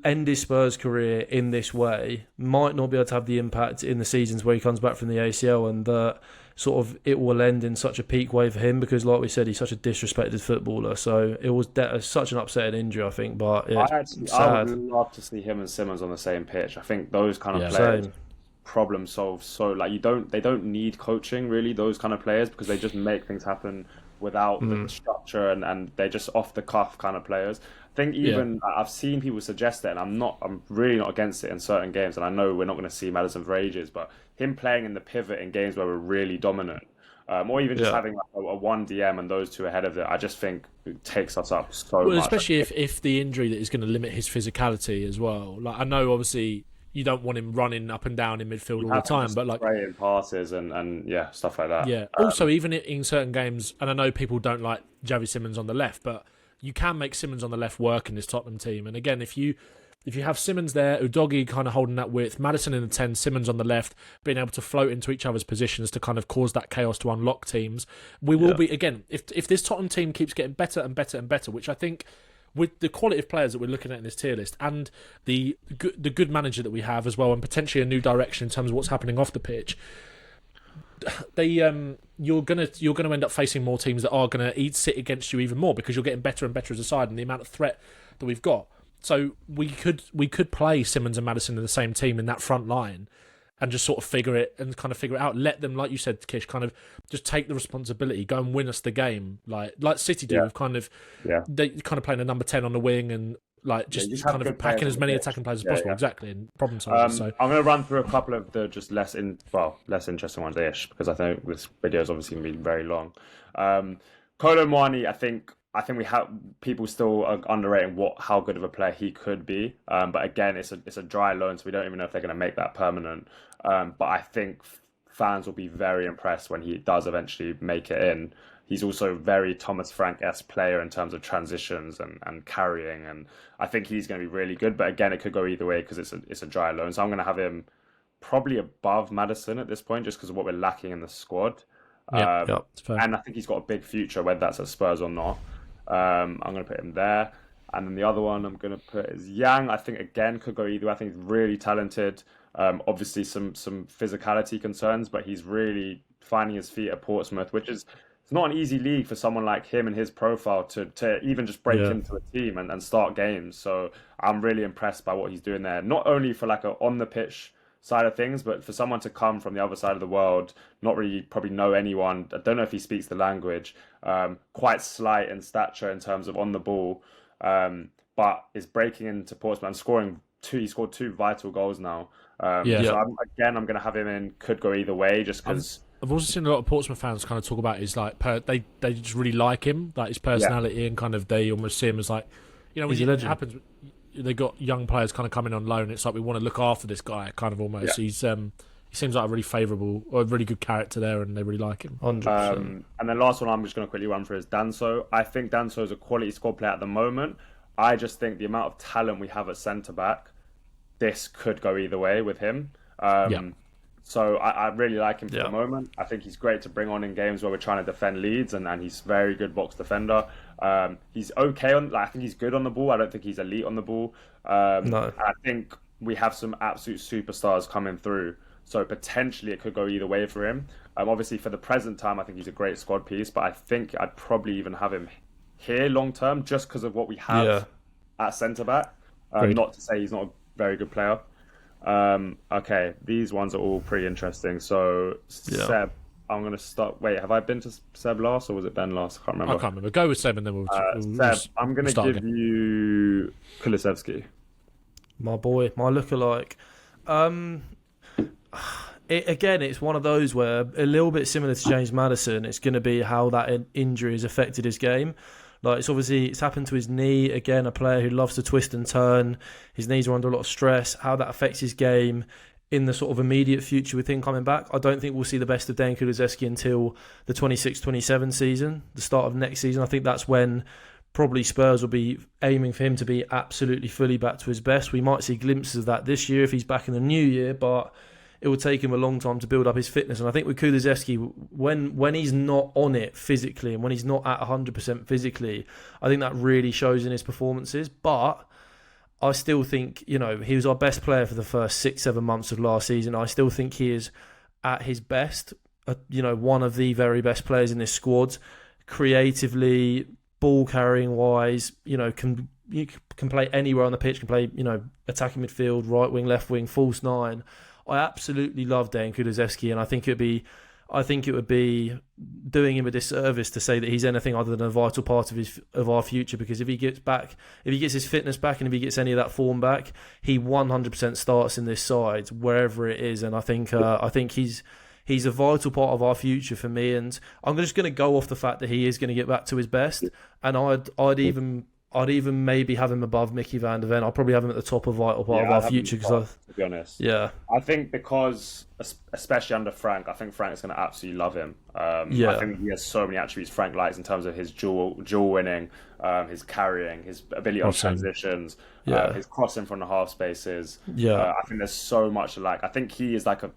end his Spurs career in this way, might not be able to have the impact in the seasons where he comes back from the ACL, and that sort of it will end in such a peak way for him, because like we said, he's such a disrespected footballer. So it was such an upsetting injury, I think. But yeah, I would love to see him and Simmons on the same pitch. I think those kind of players problem solve. So like they don't need coaching really, those kind of players, because they just make things happen without the structure, and they're just off the cuff kind of players. I think even I've seen people suggest it, and I'm really not against it in certain games, and I know we're not going to see Maddison for ages, but him playing in the pivot in games where we're really dominant, or even just having like a 1 DM and those two ahead of it, I just think it takes us up so much. Especially if the injury that is going to limit his physicality as well. Like, I know obviously you don't want him running up and down in midfield all the time, but like spraying passes and stuff like that. Yeah. Also, even in certain games, and I know people don't like Javi Simmons on the left, but you can make Simmons on the left work in this Tottenham team. And again, if you have Simmons there, Udogie kind of holding that width, Maddison in the 10, Simmons on the left, being able to float into each other's positions to kind of cause that chaos to unlock teams, we will be, again, if this Tottenham team keeps getting better and better and better, which I think with the quality of players that we're looking at in this tier list and the good manager that we have as well, and potentially a new direction in terms of what's happening off the pitch, you're gonna end up facing more teams that are gonna sit against you even more, because you're getting better and better as a side, and the amount of threat that we've got. So we could play Simmons and Maddison in the same team in that front line, and just sort of figure it out. Let them, like you said, Kish, kind of just take the responsibility, go and win us the game, like City do. With they kind of playing a number 10 on the wing, and like just kind of packing as many attacking players as possible. Exactly, and problem solving. So I'm going to run through a couple of the just less interesting ones ish, because I think this video is obviously going to be very long. Kolo Muani, I think we have people still are underrating how good of a player he could be. But again, it's a dry loan, so we don't even know if they're going to make that permanent. But I think fans will be very impressed when he does eventually make it in. He's also very Thomas Frank-esque player in terms of transitions and carrying, and I think he's going to be really good. But again, it could go either way because it's a dry loan. So I'm going to have him probably above Maddison at this point, just because of what we're lacking in the squad. And I think he's got a big future, whether that's at Spurs or not. I'm going to put him there. And then the other one I'm going to put is Yang. I think, again, could go either way. I think he's really talented. Obviously, some physicality concerns, but he's really finding his feet at Portsmouth, which is... It's not an easy league for someone like him and his profile to even just break into a team and start games. So I'm really impressed by what he's doing there. Not only for like a on-the-pitch side of things, but for someone to come from the other side of the world, not really probably know anyone. I don't know if he speaks the language. Quite slight in stature in terms of on the ball, but is breaking into Portsmouth and scoring two. He scored 2 vital goals now. So I'm going to have him in. Could go either way, just because. I've also seen a lot of Portsmouth fans kind of talk about his like they just really like him, like his personality, and kind of they almost see him as like, you know, when it happens, they got young players kind of coming on loan. It's like we want to look after this guy, kind of almost. He seems like a really favourable or a really good character there, and they really like him. 100%. And then last one I'm just going to quickly run through is Danso. I think Danso is a quality squad player at the moment. I just think the amount of talent we have at centre back, this could go either way with him. So I really like him for the moment. I think he's great to bring on in games where we're trying to defend leads, and he's very good box defender. He's okay I think he's good on the ball. I don't think he's elite on the ball. No. I think we have some absolute superstars coming through. So potentially it could go either way for him. Obviously for the present time, I think he's a great squad piece, but I think I'd probably even have him here long term just because of what we have at centre back. Not to say he's not a very good player. Okay, these ones are all pretty interesting. So, Seb, I'm going to start. Wait, have I been to Seb last or was it Ben last? I can't remember. Go with Seb and then we'll Seb, I'm going to give you Kulusevski. My boy, my lookalike. It's one of those where a little bit similar to James Maddison. It's going to be how that injury has affected his game. Like it's happened to his knee. Again, a player who loves to twist and turn. His knees are under a lot of stress. How that affects his game in the sort of immediate future with him coming back. I don't think we'll see the best of Dejan Kulusevski until the 26-27 season, the start of next season. I think that's when probably Spurs will be aiming for him to be absolutely fully back to his best. We might see glimpses of that this year if he's back in the new year, but it will take him a long time to build up his fitness. And I think with Kulusevski, when he's not on it physically and when he's not at 100% physically, I think that really shows in his performances. But I still think, he was our best player for the first 6-7 months of last season. I still think he is at his best. one of the very best players in this squad, creatively, ball carrying wise. You can play anywhere on the pitch. Can play attacking midfield, right wing, left wing, false nine. I absolutely love Dejan Kulusevski, and I think it would be doing him a disservice to say that he's anything other than a vital part of our future. Because if he gets his fitness back, and if he gets any of that form back, he 100% starts in this side wherever it is. And I think he's a vital part of our future for me. And I'm just going to go off the fact that he is going to get back to his best. And I'd even maybe have him above Mickey van der Ven. I'll probably have him at the top of vital part of our future. To be honest, yeah, I think because especially under Frank, I think Frank's going to absolutely love him. I think he has so many attributes Frank likes in terms of his dual winning, his carrying, his ability on transitions, his crossing from the half spaces. I think there's so much to like. I think he is like a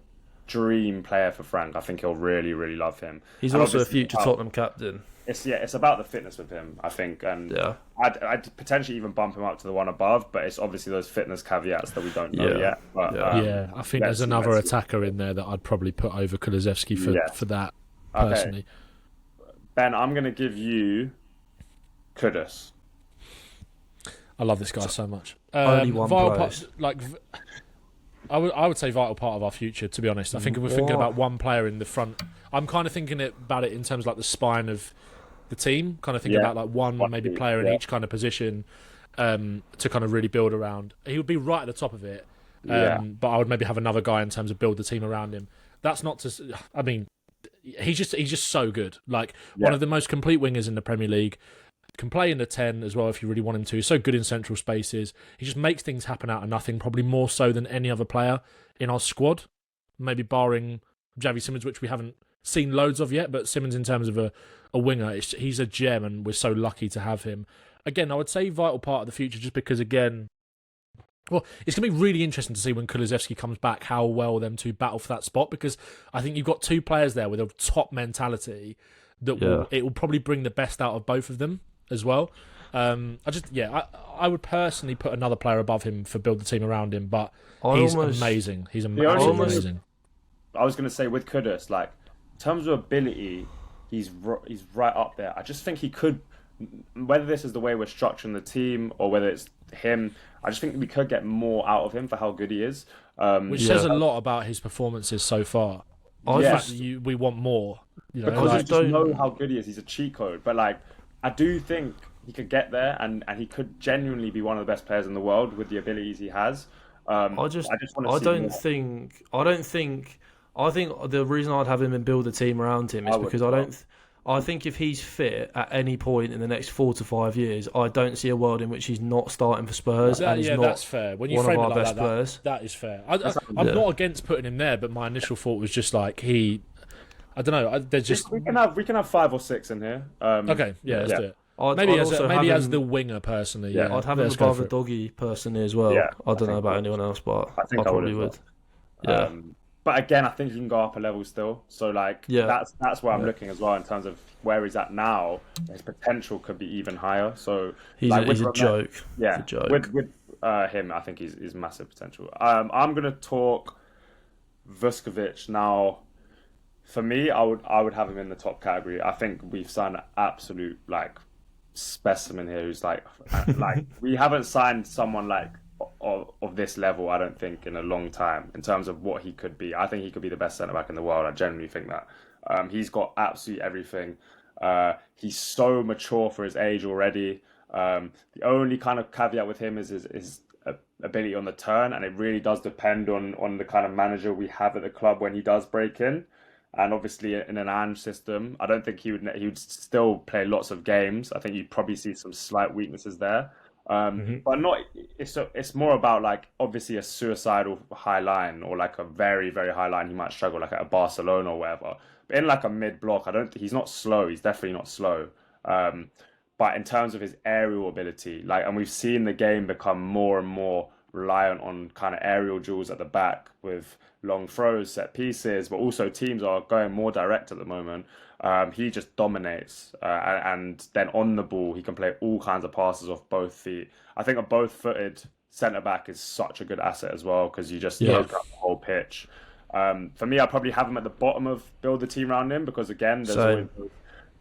dream player for Frank. I think he'll really, really love him. He's also a future Tottenham captain. It's about the fitness with him, I think, and I'd potentially even bump him up to the one above, but it's obviously those fitness caveats that we don't know yet. But, I think there's another attacker in there that I'd probably put over Kulusevski for that personally. Okay. Ben, I'm going to give you Kudus. I love this guy so much. Only one place. I would say vital part of our future, to be honest. I think if we're thinking about one player in the front, I'm kind of thinking about it in terms of like the spine of the team. Kind of thinking about like one maybe player in each kind of position to kind of really build around. He would be right at the top of it, but I would maybe have another guy in terms of build the team around him. That's not to. I mean, he's just so good. Like one of the most complete wingers in the Premier League. Can play in the 10 as well if you really want him to. He's so good in central spaces. He just makes things happen out of nothing, probably more so than any other player in our squad. Maybe barring Javi Simmons, which we haven't seen loads of yet, but Simmons in terms of a winger, he's a gem and we're so lucky to have him. Again, I would say vital part of the future just because, again, well, it's going to be really interesting to see when Kulusevski comes back how well them two battle for that spot, because I think you've got two players there with a top mentality that will probably bring the best out of both of them as well. I would personally put another player above him for build the team around him, but he's amazing. He's amazing. I was going to say with Kudus, like in terms of ability, he's right up there. I just think he could, whether this is the way we're structuring the team or whether it's him, I just think we could get more out of him for how good he is. Which says a lot about his performances so far. The fact that we want more. Because I just know how good he is. He's a cheat code, but like. I do think he could get there, and he could genuinely be one of the best players in the world with the abilities he has. I think the reason I'd have him and build a team around him is because I think if he's fit at any point in the next 4 to 5 years, I don't see a world in which he's not starting for Spurs. That's fair. When you frame it like that is fair. I'm not against putting him there, but my initial thought was just like I don't know. There's just we can have 5 or 6 in here. Okay, let's do it. Maybe as the winger personally. I'd have him above Udogie personally as well. I don't know about anyone else, but I probably would. But again, I think he can go up a level still. So that's where I'm looking as well in terms of where he's at now. His potential could be even higher. So he's a joke. Yeah, it's a joke. With him, I think he's massive potential. I'm gonna talk Vuskovic now. For me, I would have him in the top category. I think we've signed an absolute specimen here who's like we haven't signed someone of this level, I don't think, in a long time in terms of what he could be. I think he could be the best centre back in the world. I genuinely think that. He's got absolutely everything. He's so mature for his age already. The only kind of caveat with him is his ability on the turn, and it really does depend on the kind of manager we have at the club when he does break in. And obviously, in an Ange system, I don't think he would still play lots of games. I think you'd probably see some slight weaknesses there, but not. It's more about obviously a suicidal high line or a very very high line. He might struggle at a Barcelona or whatever. But in a mid block, he's not slow. He's definitely not slow. But in terms of his aerial ability, and we've seen the game become more and more reliant on kind of aerial duels at the back with long throws, set pieces, but also teams are going more direct at the moment. He just dominates, and then on the ball, he can play all kinds of passes off both feet. I think a both-footed centre back is such a good asset as well because you just open up the whole pitch. For me, I probably have him at the bottom of build the team around him because again, there's Same. always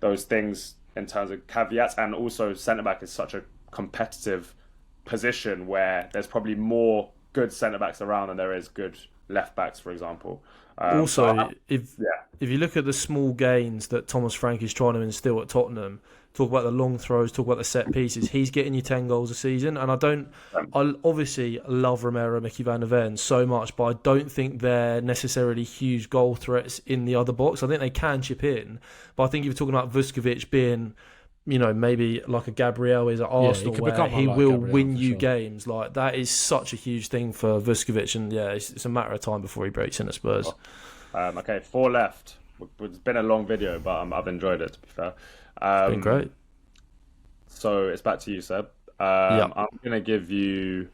those things in terms of caveats, and also centre back is such a competitive position where there's probably more good centre backs around than there is good left backs, for example. Also, if you look at the small gains that Thomas Frank is trying to instill at Tottenham, talk about the long throws, talk about the set pieces, he's getting you 10 goals a season. And I obviously love Romero, Mickey van der Ven so much, but I don't think they're necessarily huge goal threats in the other box. I think they can chip in, but I think if you're talking about Vuskovic being, maybe like a Gabriel is at Arsenal, where he will win you games. Like, that is such a huge thing for Vuskovic, and it's a matter of time before he breaks into Spurs. Okay, 4 left. It's been a long video, but I've enjoyed it, to be fair. It's been great. So it's back to you, Seb. I'm going to give you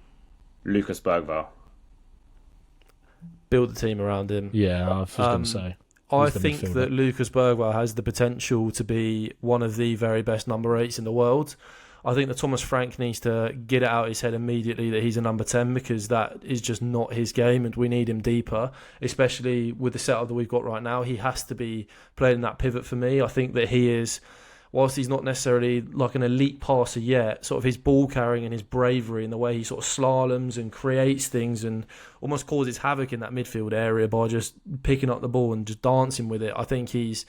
Lucas Bergvall. Build the team around him. Yeah, I was going to say. I think that Lucas Bergvall has the potential to be one of the very best number 8s in the world. I think that Thomas Frank needs to get it out of his head immediately that he's a number 10, because that is just not his game and we need him deeper, especially with the setup that we've got right now. He has to be playing that pivot for me. I think that he is, whilst he's not necessarily like an elite passer yet, sort of his ball carrying and his bravery and the way he sort of slaloms and creates things and almost causes havoc in that midfield area by just picking up the ball and just dancing with it. I think he's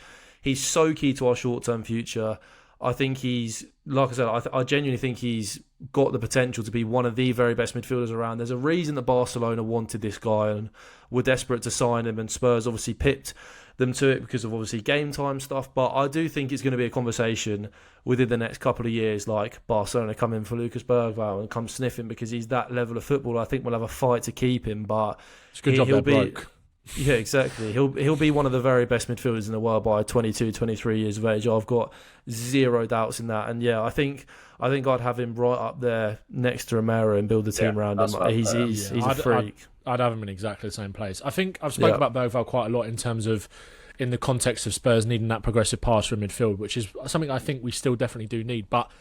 so key to our short-term future. I think he's, like I said, I genuinely think he's got the potential to be one of the very best midfielders around. There's a reason that Barcelona wanted this guy and were desperate to sign him, and Spurs obviously pipped them to it because of obviously game time stuff. But I do think it's going to be a conversation within the next couple of years, like Barcelona come in for Lucas Bergvall and come sniffing, because he's that level of footballer. I think we'll have a fight to keep him, but it's a good job they're broke. Yeah, exactly. He'll be one of the very best midfielders in the world by 22, 23 years of age. I've got zero doubts in that. And yeah, I think I'd have him right up there next to Romero and build the team around him. He's a freak. I'd have him in exactly the same place. I think I've spoken about Bergvall quite a lot in terms of in the context of Spurs needing that progressive passer in midfield, which is something I think we still definitely do need. But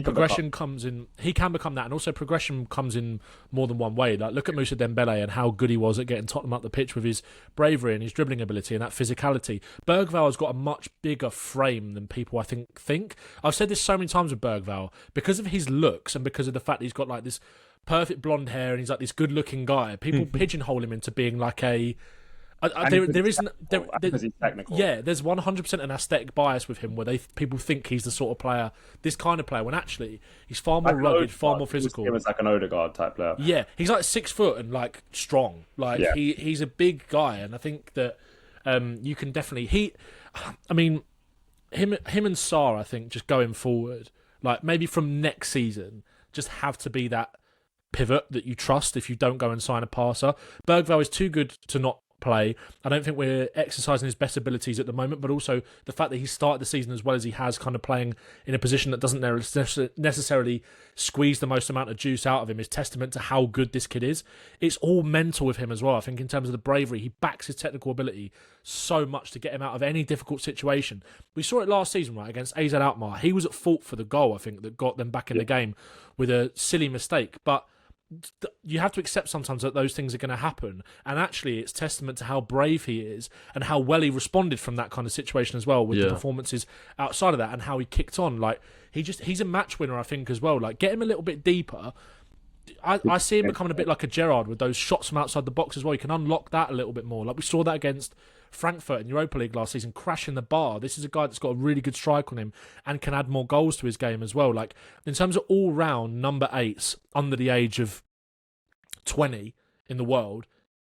progression comes in. He can become that, and also progression comes in more than one way. Like, look at Moussa Dembele and how good he was at getting Tottenham up the pitch with his bravery and his dribbling ability and that physicality. Bergvall has got a much bigger frame than people I think. I've said this so many times with Bergvall, because of his looks and because of the fact that he's got like this perfect blonde hair and he's like this good-looking guy. People pigeonhole him into being like a. There's 100% an aesthetic bias with him where people think he's the sort of player, this kind of player, when actually he's far more rugged, far more physical. He was like an Odegaard type player. Yeah, he's like 6 foot and like strong. Like he's a big guy, and I think that you can definitely him and Sarr, I think, just going forward, like maybe from next season, just have to be that pivot that you trust if you don't go and sign a passer. Bergvall is too good to not play. I don't think we're exercising his best abilities at the moment, but also the fact that he started the season as well as he has, kind of playing in a position that doesn't necessarily squeeze the most amount of juice out of him, is testament to how good this kid is. It's all mental with him as well. I think in terms of the bravery, he backs his technical ability so much to get him out of any difficult situation. We saw it last season, right, against AZ Alkmaar. He was at fault for the goal, I think, that got them back in the game with a silly mistake, but you have to accept sometimes that those things are going to happen, and actually it's testament to how brave he is and how well he responded from that kind of situation as well, with the performances outside of that, and how he kicked on. Like, he's a match winner, I think, as well. Like, get him a little bit deeper. I see him becoming a bit like a Gerrard with those shots from outside the box as well. You can unlock that a little bit more. Like we saw that against Frankfurt in Europa League last season, crashing the bar. This is a guy that's got a really good strike on him and can add more goals to his game as well. Like, in terms of all-round number 8s under the age of 20 in the world,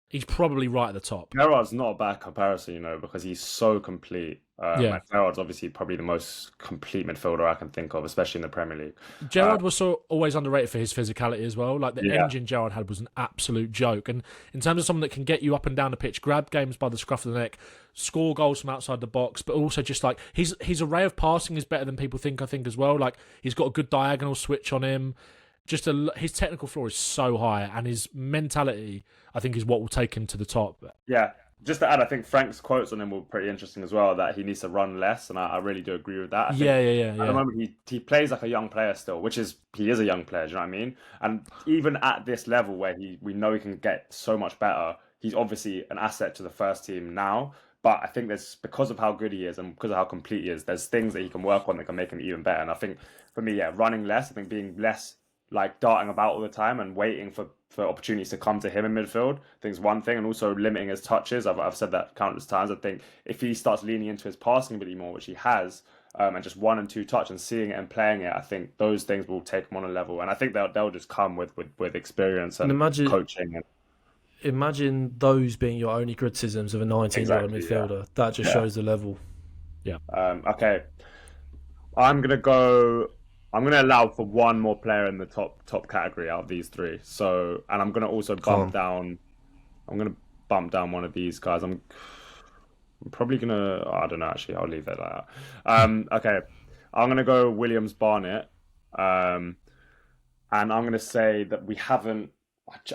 he's probably right at the top. Gerrard's not a bad comparison, because he's so complete. Gerrard's obviously probably the most complete midfielder I can think of, especially in the Premier League. Gerrard was always underrated for his physicality as well. Like, the engine Gerrard had was an absolute joke. And in terms of someone that can get you up and down the pitch, grab games by the scruff of the neck, score goals from outside the box, but also just like his array of passing is better than people think, I think, as well. Like, he's got a good diagonal switch on him. His technical floor is so high, and his mentality, I think, is what will take him to the top. Yeah, just to add, I think Frank's quotes on him were pretty interesting as well, that he needs to run less, and I really do agree with that. I think at the moment, he plays like a young player still, he is a young player, do you know what I mean? And even at this level where we know he can get so much better, he's obviously an asset to the first team now. But I think there's, because of how good he is and because of how complete he is, there's things that he can work on that can make him even better. And I think for me, running less, I think being less like darting about all the time and waiting for opportunities to come to him in midfield, I think is one thing. And also limiting his touches. I've said that countless times. I think if he starts leaning into his passing ability more, which he has, and just 1 and 2 touch and seeing it and playing it, I think those things will take him on a level. And I think they'll just come with experience and coaching. Imagine those being your only criticisms of a 19-year-old midfielder. Yeah. That just shows the level. Yeah. Okay. I'm gonna allow for one more player in the top category out of these 3. So, and I'm gonna also bump down. I'm gonna bump down one of these guys. I'm probably gonna. I don't know. Actually, I'll leave it like that. Okay. I'm gonna go Williams Barnett. And I'm gonna say that I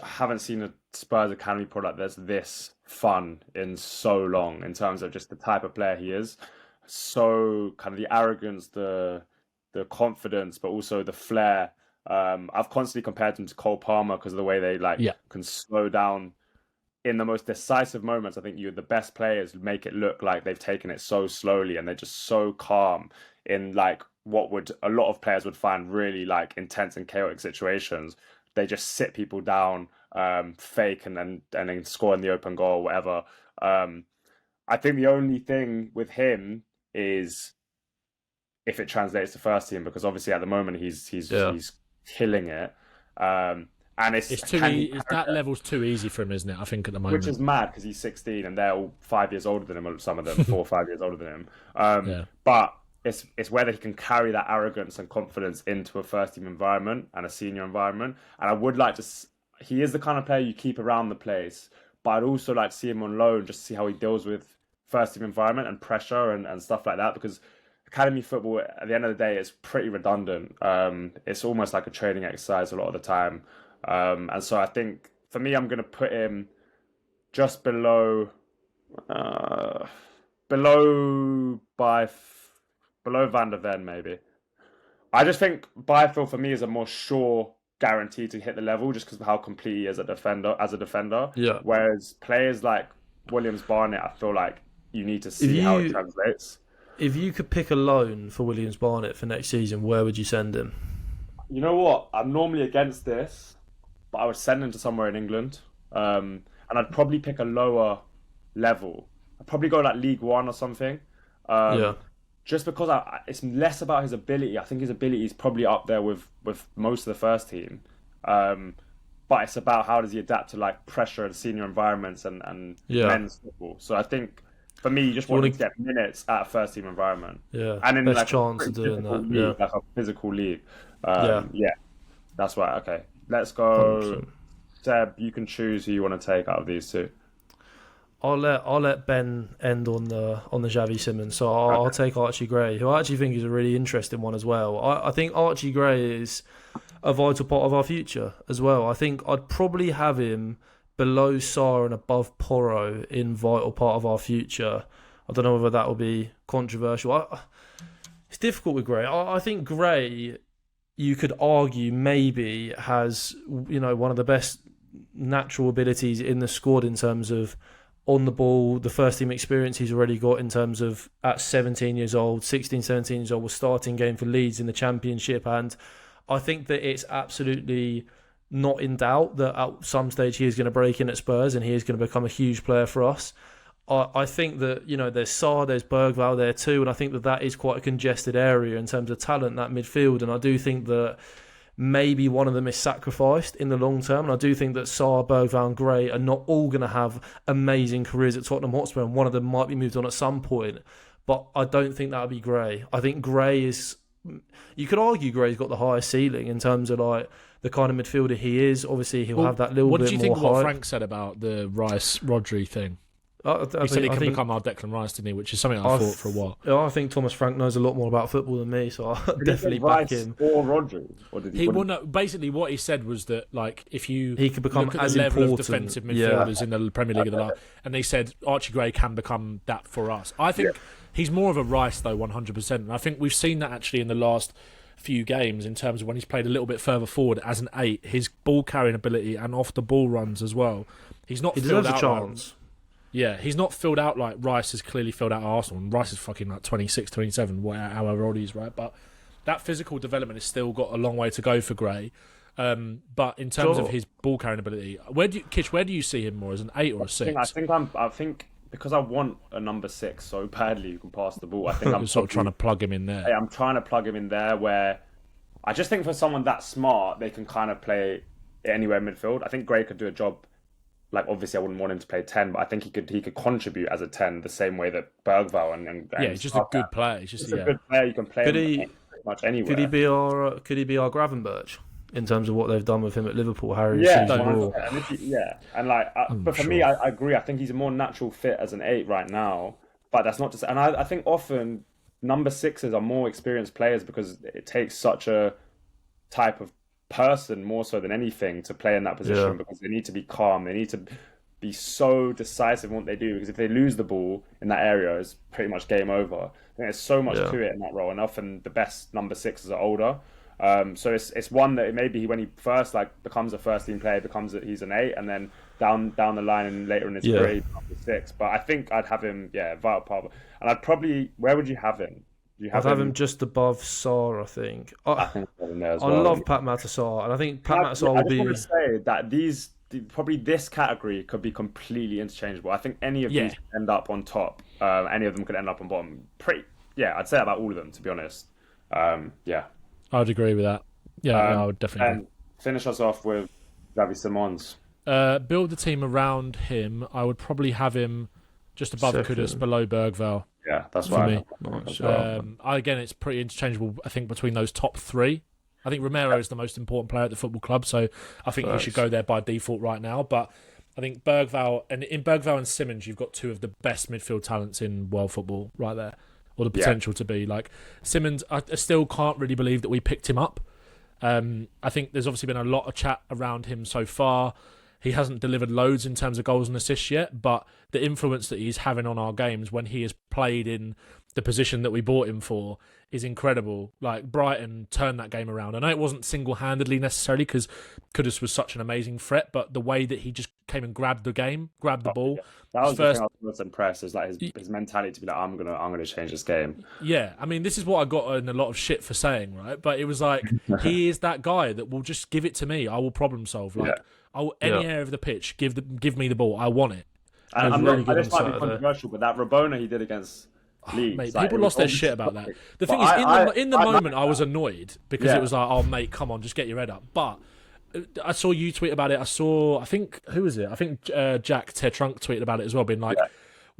haven't seen a Spurs Academy product that's this fun in so long, in terms of just the type of player he is. So kind of the arrogance, the confidence, but also the flair. I've constantly compared him to Cole Palmer because of the way they can slow down in the most decisive moments. I think the best players make it look like they've taken it so slowly, and they're just so calm in like what a lot of players would find really like intense and chaotic situations. They just sit people down, fake, and then score in the open goal or whatever. I think the only thing with him is if it translates to first team, because obviously at the moment he's killing it. And that level's too easy for him, isn't it? I think at the moment, which is mad because he's 16 and they're all 5 years older than him. Some of them 4 or 5 years older than him. But it's whether he can carry that arrogance and confidence into a first team environment and a senior environment. And I would like to. He is the kind of player you keep around the place, but I'd also like to see him on loan just to see how he deals with first team environment and pressure and stuff like that, because academy football at the end of the day is pretty redundant. It's almost like a training exercise a lot of the time. And so I think for me, I'm going to put him just below Van der Ven, maybe. I just think Bfield for me is a more sure guarantee to hit the level just because of how complete he is as a defender. Yeah. Whereas players like Williams Barnett, I feel like you need to see how it translates. If you could pick a loan for Williams Barnett for next season, where would you send him? You know what? I'm normally against this, but I would send him to somewhere in England. And I'd probably pick a lower level. I'd probably go like League One or something. Just because it's less about his ability. I think his ability is probably up there with most of the first team. But it's about how does he adapt to like pressure and senior environments and men's football. So I think for me, you just want to get minutes at a first team environment. Yeah, and in best like chance of doing that. League, like a physical league. That's right. Okay, let's go. 100%. Seb, you can choose who you want to take out of these 2. I'll let Ben end on the Xavi Simons. So I'll take Archie Gray, who I actually think is a really interesting one as well. I think Archie Gray is a vital part of our future as well. I think I'd probably have him below Sarr and above Porro in vital part of our future. I don't know whether that will be controversial. It's difficult with Gray. I think Gray, you could argue, maybe has one of the best natural abilities in the squad in terms of on the ball, the first team experience he's already got in terms of at 17 years old, 16, 17 years old, was starting game for Leeds in the Championship. And I think that it's absolutely not in doubt that at some stage he is going to break in at Spurs and he is going to become a huge player for us. I think that, there's Sarr, there's Bergvall there too, and I think that is quite a congested area in terms of talent, that midfield. And I do think that maybe one of them is sacrificed in the long term. And I do think that Sarr, Bergvall and Gray are not all going to have amazing careers at Tottenham Hotspur, and one of them might be moved on at some point. But I don't think that would be Gray. I think Gray is... You could argue Gray's got the highest ceiling in terms of like the kind of midfielder he is. Obviously, he'll have that little bit more What did you think of hype. what Frank said about the Rice-Rodri thing? He said he can become our Declan Rice, didn't he? Which is something I thought for a while. I think Thomas Frank knows a lot more about football than me, so I'll definitely back him. Or Rodri? Or did he basically, what he said was that like if he could become look at as the level important, of defensive midfielders in the Premier League of the last, and they said Archie Gray can become that for us. I think he's more of a Rice though, 100%. And I think we've seen that actually in the last few games in terms of when he's played a little bit further forward as an 8, his ball carrying ability and off the ball runs as well. He's not He filled deserves a out chance. he's not filled out like Rice has clearly filled out at Arsenal. And Rice is fucking like 26, 27, however old he is, right? But that physical development has still got a long way to go for Gray. But in terms of his ball carrying ability, where do you see him more, as an 8 or a 6? I think because I want a number 6 so badly who can pass the ball. I think I'm sort of trying to plug him in there. I'm trying to plug him in there where I just think for someone that smart, they can kind of play anywhere midfield. I think Gray could do a job. Like, obviously, I wouldn't want him to play 10, but I think he could contribute as a 10 the same way that Bergvall and he's just a good player. He's just a good player. You can play him pretty much anywhere. Could he be our Gravenberch in terms of what they've done with him at Liverpool? Harry, and but for me, I agree. I think he's a more natural fit as an 8 right now. But that's not to say, and I think often number 6s are more experienced players because it takes such a type of person more so than anything to play in that position because they need to be calm. They need to be so decisive in what they do, because if they lose the ball in that area, it's pretty much game over. I think there's so much to it in that role, and often the best number 6s are older. So it's one that maybe when he first becomes a first team player, he's an 8, and then down the line and later in his career he's number 6. But I think I'd have him vital part. And I'd probably, where would you have him? I'd have him just above Sarr, I think. I think there as I well. love Pat Matasar, and I think Pat Matasar will be. I just want to say that probably this category could be completely interchangeable. I think any of these could end up on top. Any of them could end up on bottom. I'd say about all of them, to be honest. I would agree with that. I would definitely agree. Finish us off with Xavi Simons. Build the team around him. I would probably have him just above Kudus, below Bergvall. Yeah, that's for me. Nice. Again, it's pretty interchangeable, I think, between those top 3. I think Romero is the most important player at the football club, so I think he should go there by default right now. But I think Bergvall and Simons, you've got 2 of the best midfield talents in world football right there, or the potential to be. Like Simons, I still can't really believe that we picked him up. I think there's obviously been a lot of chat around him so far. He hasn't delivered loads in terms of goals and assists yet, but the influence that he's having on our games when he has played in the position that we bought him for is incredible. Like, Brighton turned that game around. I know it wasn't single-handedly necessarily because Kudus was such an amazing threat, but the way that he just came and grabbed the ball. Yeah. That was the thing I was most impressed, is like his mentality to be like, I'm gonna change this game. Yeah, I mean, this is what I got in a lot of shit for saying, right? But it was like, he is that guy that will just give it to me. I will problem solve. Like, any area of the pitch, give me the ball. I want it. And this might be controversial, but that Rabona he did against Leeds, mate, people lost their shit about that. The thing is, in the moment, I was annoyed because it was like, oh mate, come on, just get your head up. But I saw you tweet about it. I think who was it? I think Jack Tetrunk tweeted about it as well, being like,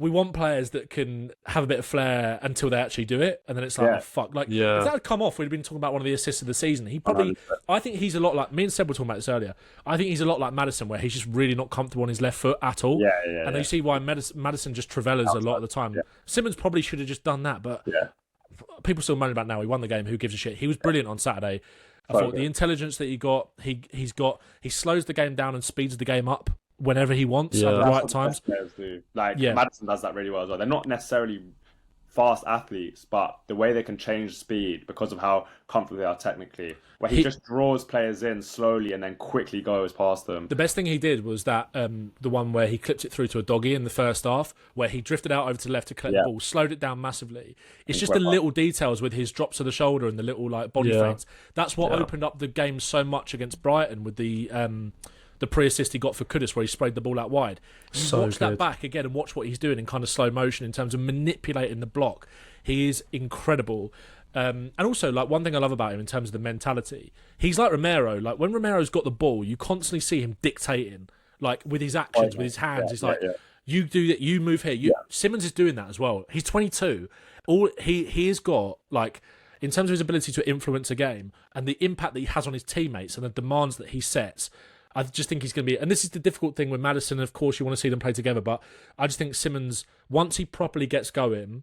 we want players that can have a bit of flair until they actually do it, and then it's like, oh, fuck. Like, if that had come off, we'd have been talking about one of the assists of the season. I think he's a lot like, me and Seb were talking about this earlier, I think he's a lot like Maddison, where he's just really not comfortable on his left foot at all. And you see why Maddison just travellas a lot of the time. Simons probably should have just done that, but people still moaning about now. He won the game, who gives a shit? He was brilliant on Saturday. I thought the intelligence that he got, he slows the game down and speeds the game up whenever he wants at the right times. Maddison does that really well as well. They're not necessarily fast athletes, but the way they can change speed because of how comfortable they are technically, where he just draws players in slowly and then quickly goes past them. The best thing he did was that the one where he clipped it through to Udogie in the first half, where he drifted out over to the left to collect the ball, slowed it down massively. It's just the little details with his drops of the shoulder and the little body feints. That's what opened up the game so much against Brighton with the pre-assist he got for Kudus, where he sprayed the ball out wide. Watch that back again and watch what he's doing in kind of slow motion in terms of manipulating the block. He is incredible. And also, like, one thing I love about him in terms of the mentality, he's like Romero. Like, when Romero's got the ball, you constantly see him dictating, like, with his actions, with his hands. He's like, you do that, you move here. Simons is doing that as well. He's 22. He has got, like, in terms of his ability to influence a game and the impact that he has on his teammates and the demands that he sets, I just think he's going to be... And this is the difficult thing with Maddison. Of course, you want to see them play together, but I just think Simons, once he properly gets going,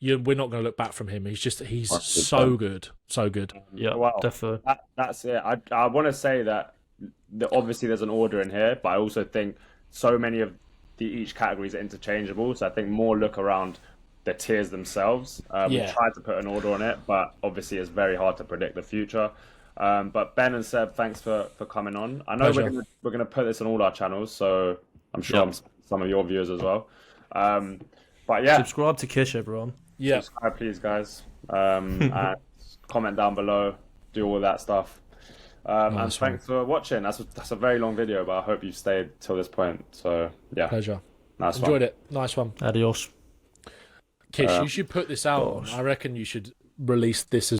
we're not going to look back from him. He's so good. So good. Yeah, definitely. That's it. I want to say that obviously there's an order in here, but I also think so many of each categories are interchangeable. So I think more look around the tiers themselves. We tried to put an order on it, but obviously it's very hard to predict the future. But Ben and Seb, thanks for coming on. I know we're gonna put this on all our channels, so I'm sure some of your viewers as well. But yeah, subscribe to Kish, everyone. Yeah, subscribe, please, guys. And comment down below. Do all that stuff. And thanks for watching. That's a very long video, but I hope you've stayed till this point. So yeah, pleasure. Nice Enjoyed one. it. Nice one. Adios. Kish, you should put this out. I reckon you should release this as